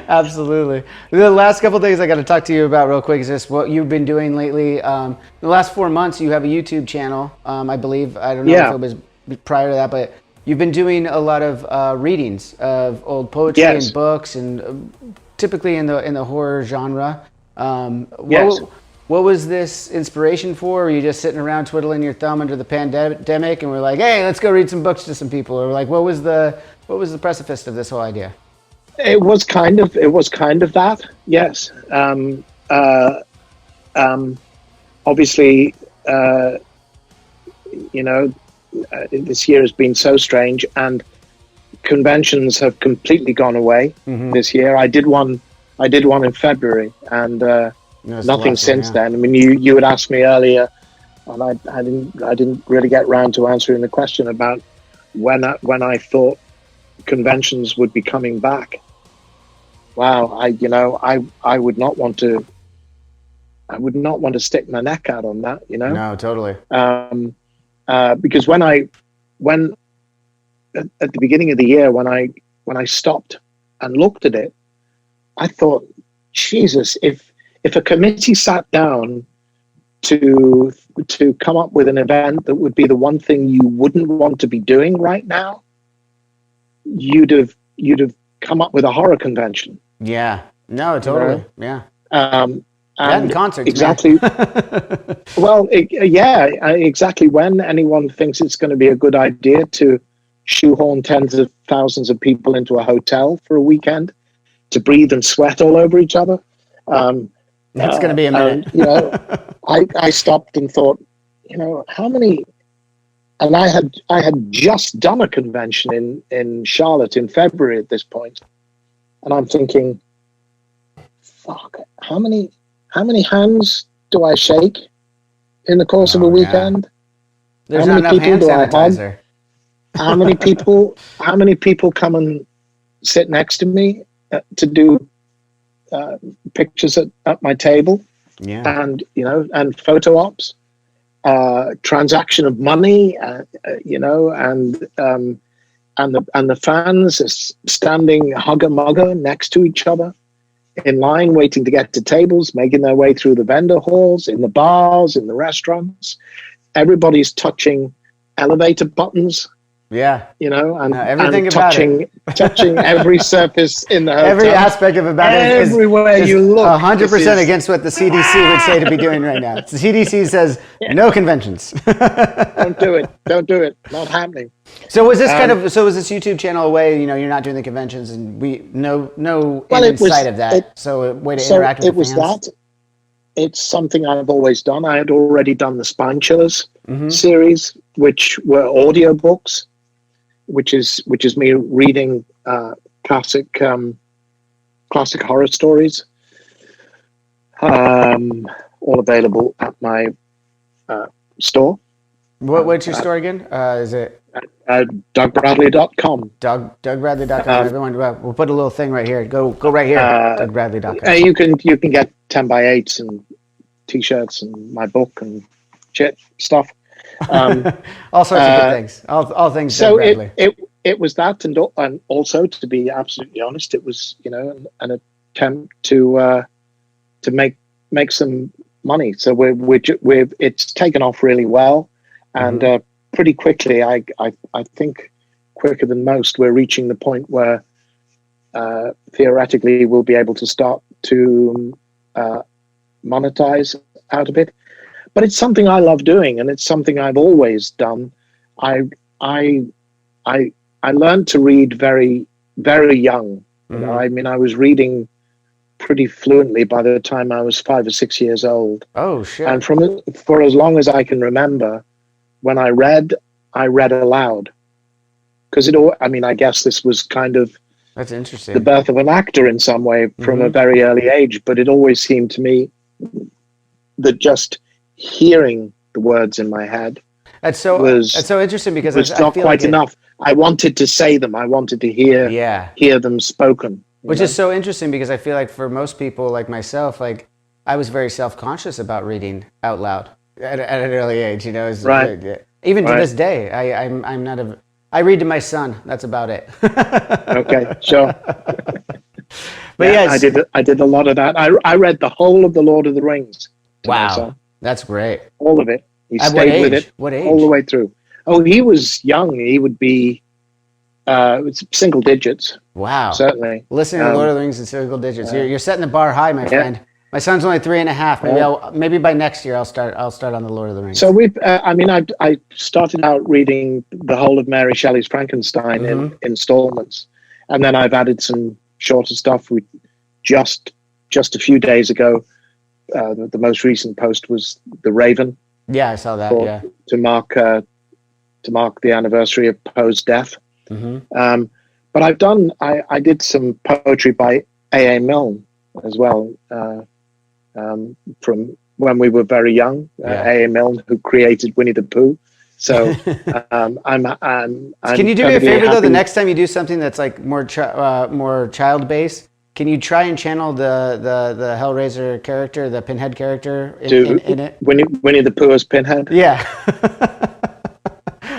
Absolutely. The last couple of things I got to talk to you about real quick is just what you've been doing lately. The last 4 months, you have a YouTube channel, I believe. I don't know if it was prior to that, but you've been doing a lot of readings of old poetry and books, and typically in the horror genre. What was this inspiration for? Were you just sitting around twiddling your thumb under the pandemic, and we're like, hey, let's go read some books to some people? Or like, what was the precipice of this whole idea? It was kind of that, yes. Obviously, this year has been so strange, and conventions have completely gone away this year. I did one in February, and nothing since then. I mean, you had asked me earlier And I didn't really get round to answering the question about when I thought conventions would be coming back. Wow, I would not want to. I would not want to stick my neck out on that. No, totally. Because when at the beginning of the year, when I stopped and looked at it, I thought, Jesus, if a committee sat down to come up with an event that would be the one thing you wouldn't want to be doing right now, you'd have come up with a horror convention. Yeah. No, totally. Yeah. And concerts, exactly. Well, exactly. When anyone thinks it's going to be a good idea to shoehorn tens of thousands of people into a hotel for a weekend to breathe and sweat all over each other, that's going to be a minute. I stopped and thought, how many. And I had just done a convention in Charlotte in February at this point, and I'm thinking, fuck, how many hands do I shake in the course of a weekend? There's not enough hand sanitizer. How many people come and sit next to me to do pictures at my table? Yeah. And and photo ops, transaction of money, and the fans are standing hugger mugger next to each other in line, waiting to get to tables, making their way through the vendor halls, in the bars, in the restaurants. Everybody's touching elevator buttons. Yeah. Everything and touching every surface in the hotel. Every aspect of about it is everywhere you look. 100% against what the CDC would say to be doing right now. The CDC says no conventions. Don't do it. Not happening. So was this was this YouTube channel a way, you're not doing the conventions and no end in sight of that. So a way to interact with the fans? That. It's something I've always done. I had already done the Spine Chillers series, which were audio books, which is me reading classic horror stories, all available at my store. What's your store again? Is it DougBradley.com? DougBradley.com. Everyone, we'll put a little thing right here. Go right here. DougBradley.com. You can get 10x8s and T-shirts and my book and shit stuff. All sorts of good things. All things. So it was that, and also, to be absolutely honest, it was an attempt to make some money. So we're it's taken off really well, and pretty quickly. I think quicker than most. We're reaching the point where theoretically we'll be able to start to monetize out of it. But it's something I love doing, and it's something I've always done. I learned to read very, very young. I was reading pretty fluently by the time I was 5 or 6 years old. Oh shit! And for as long as I can remember, when I read aloud, because I guess this was kind of that's interesting. The birth of an actor in some way from a very early age. But it always seemed to me that just hearing the words in my head that's so interesting, because it's not quite enough. I wanted to say them. I wanted to hear them spoken. Which is so interesting, because I feel like for most people like myself, like I was very self-conscious about reading out loud at an early age. Right. Even to this day, I'm not I read to my son. That's about it. Okay, sure. But yes, I did a lot of that. I read the whole of the Lord of the Rings. Wow, that's great. All of it. He At stayed with it What age? all the way through. Oh, he was young. He would be single digits. Wow, certainly. Listening to Lord of the Rings in single digits. You're setting the bar high, my friend. My son's only 3.5. Maybe by next year I'll start on the Lord of the Rings. So I started out reading the whole of Mary Shelley's Frankenstein in installments, and then I've added some shorter stuff. We just a few days ago, the most recent post was The Raven. Yeah, I saw that. To mark the anniversary of Poe's death. But I did some poetry by A.A. Milne as well, from when we were very young. A. Milne, who created Winnie the Pooh. So I'm Can you do me a favor though? The next time you do something that's like more child based, can you try and channel the Hellraiser character, the Pinhead character in it? Winnie the Pooh as Pinhead? Yeah.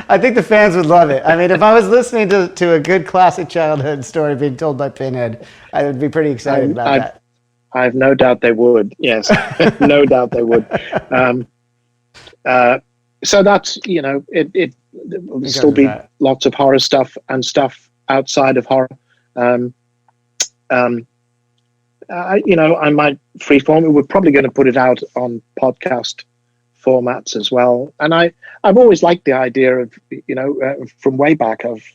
I think the fans would love it. I mean, if I was listening to a good classic childhood story being told by Pinhead, I would be pretty excited about that. I have no doubt they would. Yes, no doubt they would. So that's, it will still be lots of horror stuff and stuff outside of horror. I might freeform. We're probably going to put it out on podcast formats as well. And I've always liked the idea of, from way back, I've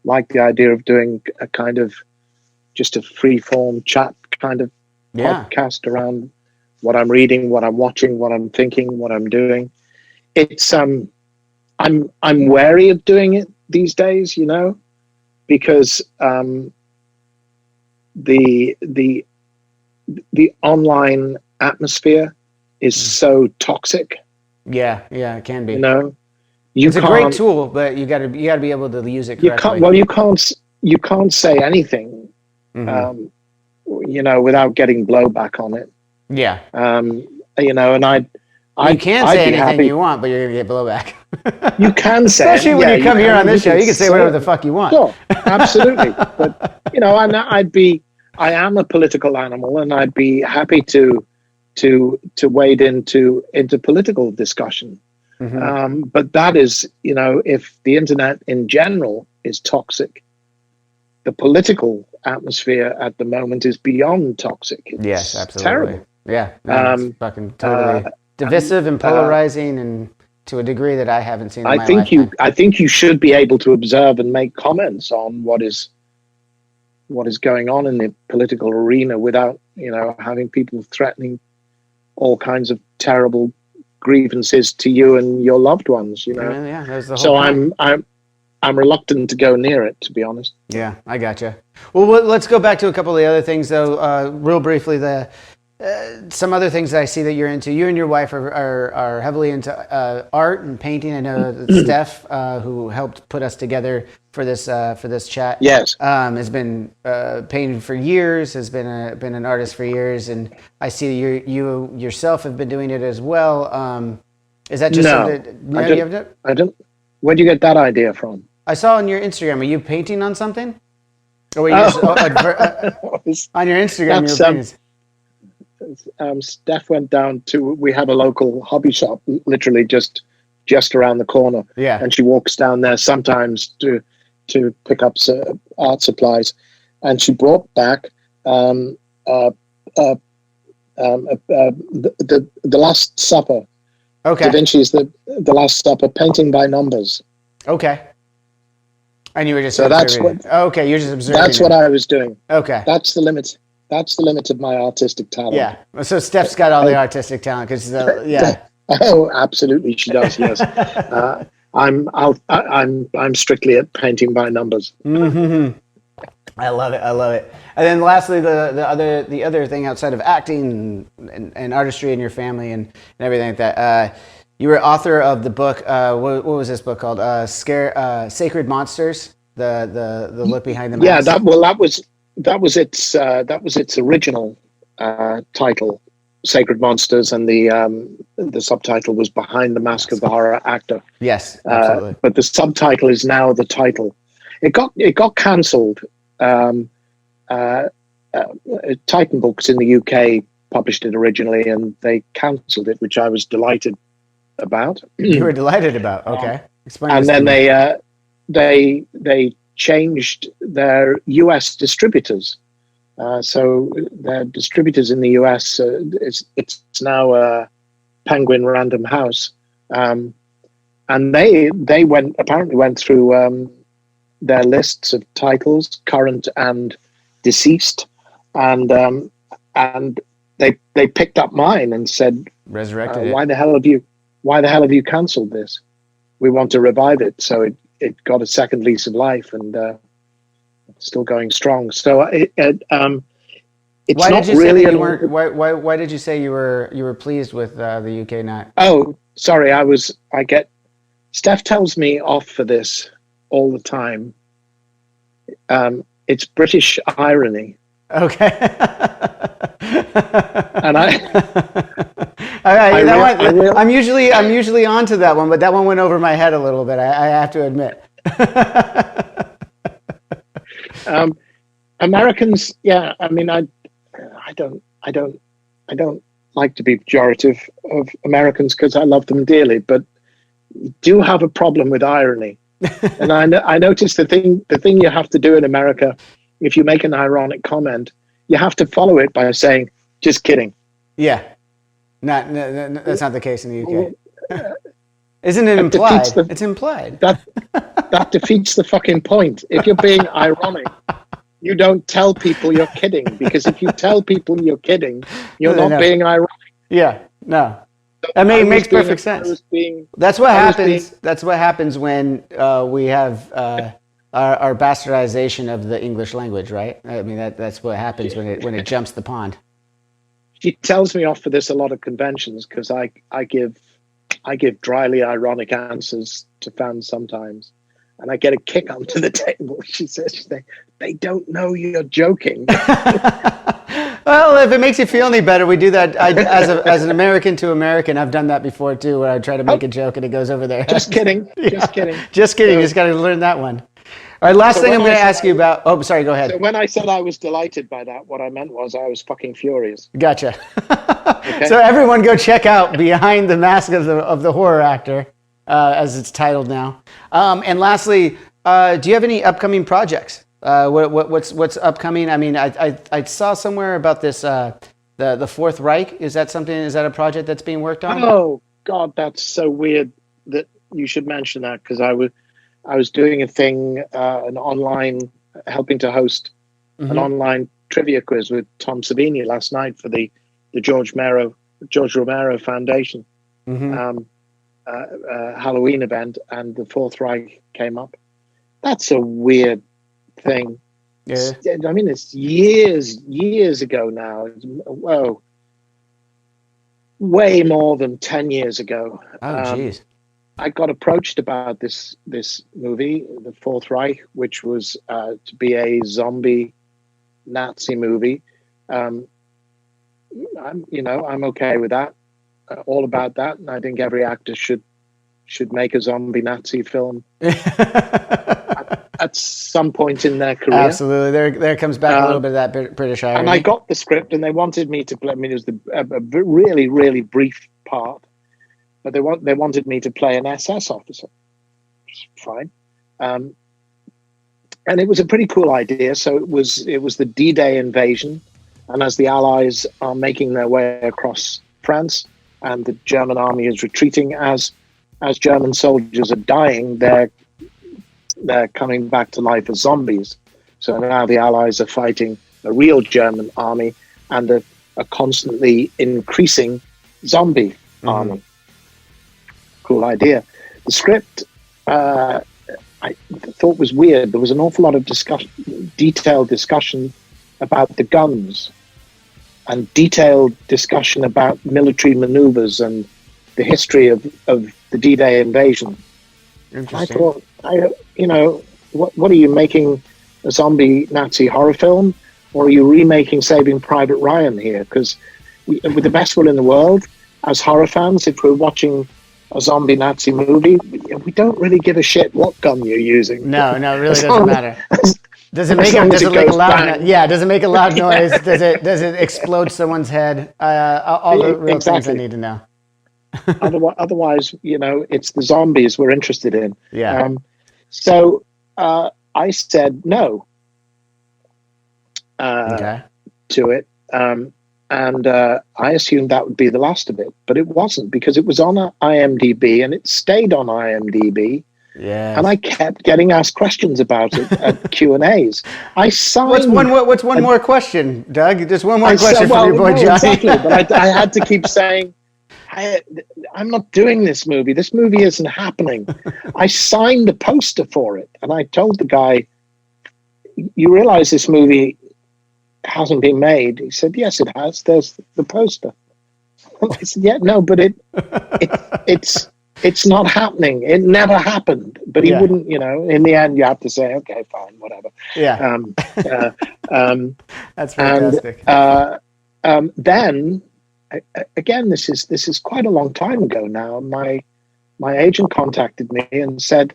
liked the idea of doing a kind of just a freeform chat kind of podcast around what I'm reading, what I'm watching, what I'm thinking, what I'm doing. It's I'm wary of doing it these days, because the online atmosphere is so toxic. Yeah, it can be. It's a great tool, but you got to be able to use it correctly. You can't say anything, without getting blowback on it. Yeah. And you can say anything you want, but you're gonna get blowback. You can say, especially when you come here on this show, you can say whatever the fuck you want. Sure, absolutely. But I am a political animal, and I'd be happy to wade into political discussion. But that is, if the internet in general is toxic, the political atmosphere at the moment is beyond toxic. Yes, absolutely. Terrible. Yeah, it's fucking totally divisive and polarizing, and to a degree that I haven't seen. I think you should be able to observe and make comments on what is going on in the political arena without, having people threatening all kinds of terrible grievances to you and your loved ones. Yeah, that's the whole so point. I'm reluctant to go near it, to be honest. Yeah, I gotcha. Well, let's go back to a couple of the other things, though, real briefly. Some other things that I see that you're into. You and your wife are heavily into art and painting. I know that Steph, who helped put us together for this chat, yes, has been painting for years. Has been an artist for years, and I see you yourself have been doing it as well. Is that just something? I don't. Where'd you get that idea from? I saw on your Instagram. Are you painting on something? Or were you on your Instagram? You're painting. Steph went down to, we have a local hobby shop literally just around the corner, and she walks down there sometimes to pick up art supplies, and she brought back the Last Supper. Da Vinci's the Last Supper, painting by numbers. Okay. And you were just you're just observing. That's what I was doing. Okay. That's the limit. That's the limit of my artistic talent. Yeah. So Steph's got all the artistic talent because Oh, absolutely, she does. Yes. I'm strictly at painting by numbers. Mm-hmm. I love it. And then lastly, the other thing outside of acting and artistry in your family and everything like that. You were author of the book. What was this book called? Sacred Monsters. The look behind the mask. Yeah. That was its original title, Sacred Monsters, and the subtitle was Behind the Mask of the Horror Actor. Yes, absolutely. But the subtitle is now the title. It got cancelled. Titan Books in the UK published it originally, and they cancelled it, which I was delighted about. You were delighted about, okay. Explain. And then they changed their US distributors. So their distributors in the US, it's now Penguin Random House. And they apparently went through their lists of titles, current and deceased, and they picked up mine and said, resurrected it. Why the hell have you cancelled this? We want to revive it. So it got a second lease of life, and it's still going strong. So it's Why not did you say really that you weren't? Why did you say you were pleased with the UK not? Oh, sorry. Steph tells me off for this all the time. It's British irony. Okay. And I'm usually onto that one, but that one went over my head a little bit. I have to admit. Americans, yeah. I mean, I don't like to be pejorative of Americans because I love them dearly, but do have a problem with irony. And I noticed the thing you have to do in America, if you make an ironic comment, you have to follow it by saying, "Just kidding." Yeah, that's not the case in the UK. Isn't it implied? It's implied. That defeats the fucking point. If you're being ironic, you don't tell people you're kidding, because if you tell people you're kidding, you're not being ironic. Yeah, no. I mean, it makes perfect sense. That's what happens. That's what happens when we have our bastardization of the English language, right? I mean, that's what happens when it jumps the pond. She tells me off for this a lot of conventions because I give dryly ironic answers to fans sometimes, and I get a kick under the table. She says, "They don't know you're joking." Well, if it makes you feel any better, we do that. As an American to American, I've done that before too, where I try to make a joke and it goes over there. Just kidding. Yeah. Just kidding. Just kidding. You just got to learn that one. All right, last thing I'm going to ask you about. Oh, sorry. Go ahead. So when I said I was delighted by that, what I meant was I was fucking furious. Gotcha. Okay? So everyone, go check out Behind the Mask of the Horror Actor, as it's titled now. And lastly, do you have any upcoming projects? What's upcoming? I mean, I saw somewhere about this the Fourth Reich. Is that a project that's being worked on? Oh God, that's so weird that you should mention that, because I was doing a thing, an online, helping to host an online trivia quiz with Tom Savini last night for the George Romero Foundation Halloween event, and the Fourth Reich came up. That's a weird thing. Yeah. I mean, it's years ago now. Whoa, way more than 10 years ago. Oh, jeez. I got approached about this movie, The Fourth Reich, which was to be a zombie Nazi movie. I'm okay with that. All about that, and I think every actor should make a zombie Nazi film at some point in their career. Absolutely, there comes back a little bit of that British irony. And I got the script, and they wanted me to play. I mean, it was a really, really brief part, but they wanted me to play an SS officer. Which is fine, and it was a pretty cool idea. So it was the D-Day invasion, and as the Allies are making their way across France, and the German army is retreating, as German soldiers are dying, they're coming back to life as zombies. So now the Allies are fighting a real German army and a constantly increasing zombie army. Cool idea. The script I thought was weird. There was an awful lot of detailed discussion about the guns, and detailed discussion about military maneuvers and the history of the D-Day invasion. I thought, what are you making, a zombie Nazi horror film, or are you remaking Saving Private Ryan here? Because with the best will in the world, as horror fans, if we're watching a zombie Nazi movie, we don't really give a shit what gun you're using. No, it really doesn't matter. Does it make a loud? Yeah. Does it make a loud noise? Does it explode someone's head? All the real things I need to know. Otherwise, it's the zombies we're interested in. Yeah. So I said no to it, and I assumed that would be the last of it, but it wasn't, because it was on IMDb and it stayed on IMDb. Yeah. And I kept getting asked questions about it at Q&As. I signed. What's one more question, Doug? Just one more question from your boy Johnny. Exactly, but I had to keep saying, I'm not doing this movie. This movie isn't happening. I signed the poster for it, and I told the guy, "You realize this movie hasn't been made. He said, yes, it has. There's the poster. I said, yeah, no, but it's not happening. It never happened. But he wouldn't, in the end, you have to say, okay, fine, whatever. Yeah. That's fantastic. And, then, again, this is quite a long time ago now. My agent contacted me and said,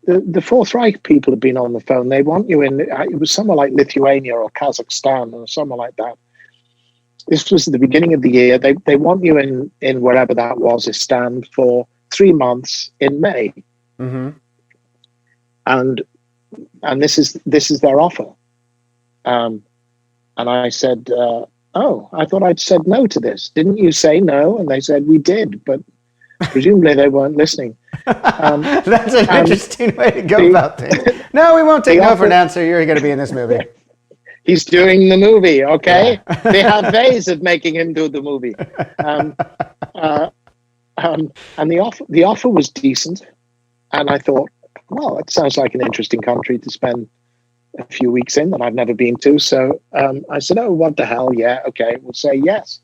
the Fourth Reich people have been on the phone. They want you in, it was somewhere like Lithuania or Kazakhstan or somewhere like that. This was at the beginning of the year. They want you in wherever that was, Istan, for 3 months in May. Mm-hmm. And this is their offer. And I said, oh, I thought I'd said no to this. Didn't you say no? And they said, we did, but presumably they weren't listening. That's an interesting way to go about things. No, we won't take no for an answer. You're going to be in this movie. He's doing the movie, okay? Yeah. They have ways of making him do the movie. And the offer was decent. And I thought, well, it sounds like an interesting country to spend a few weeks in that I've never been to. So I said, oh, what the hell? Yeah, okay, we'll say yes.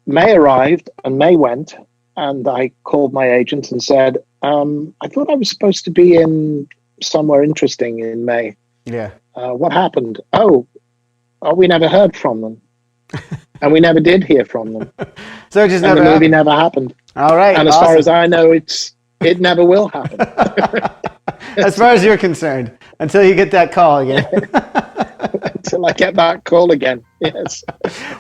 May arrived and May went. And I called my agent and said, I thought I was supposed to be in somewhere interesting in May. Yeah. What happened? Oh, we never heard from them. And we never did hear from them. So it just and never the movie never happened. All right. And as far as I know, it never will happen. As far as you're concerned, until you get that call again. Until I get that call again, yes.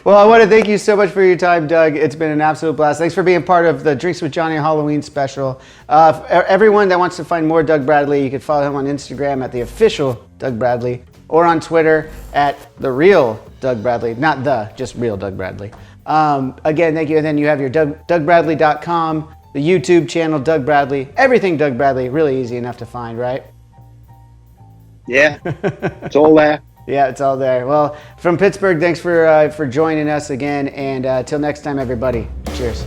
Well, I want to thank you so much for your time, Doug. It's been an absolute blast. Thanks for being part of the Drinks with Johnny Halloween special. Everyone that wants to find more Doug Bradley, you can follow him on Instagram at the official Doug Bradley, or on Twitter at the real Doug Bradley, not just real Doug Bradley. Again, thank you. And then you have your DougBradley.com, the YouTube channel, Doug Bradley, everything Doug Bradley, really easy enough to find, right? Yeah, it's all there. Yeah, it's all there. Well, from Pittsburgh, thanks for joining us again. And till next time, everybody, cheers.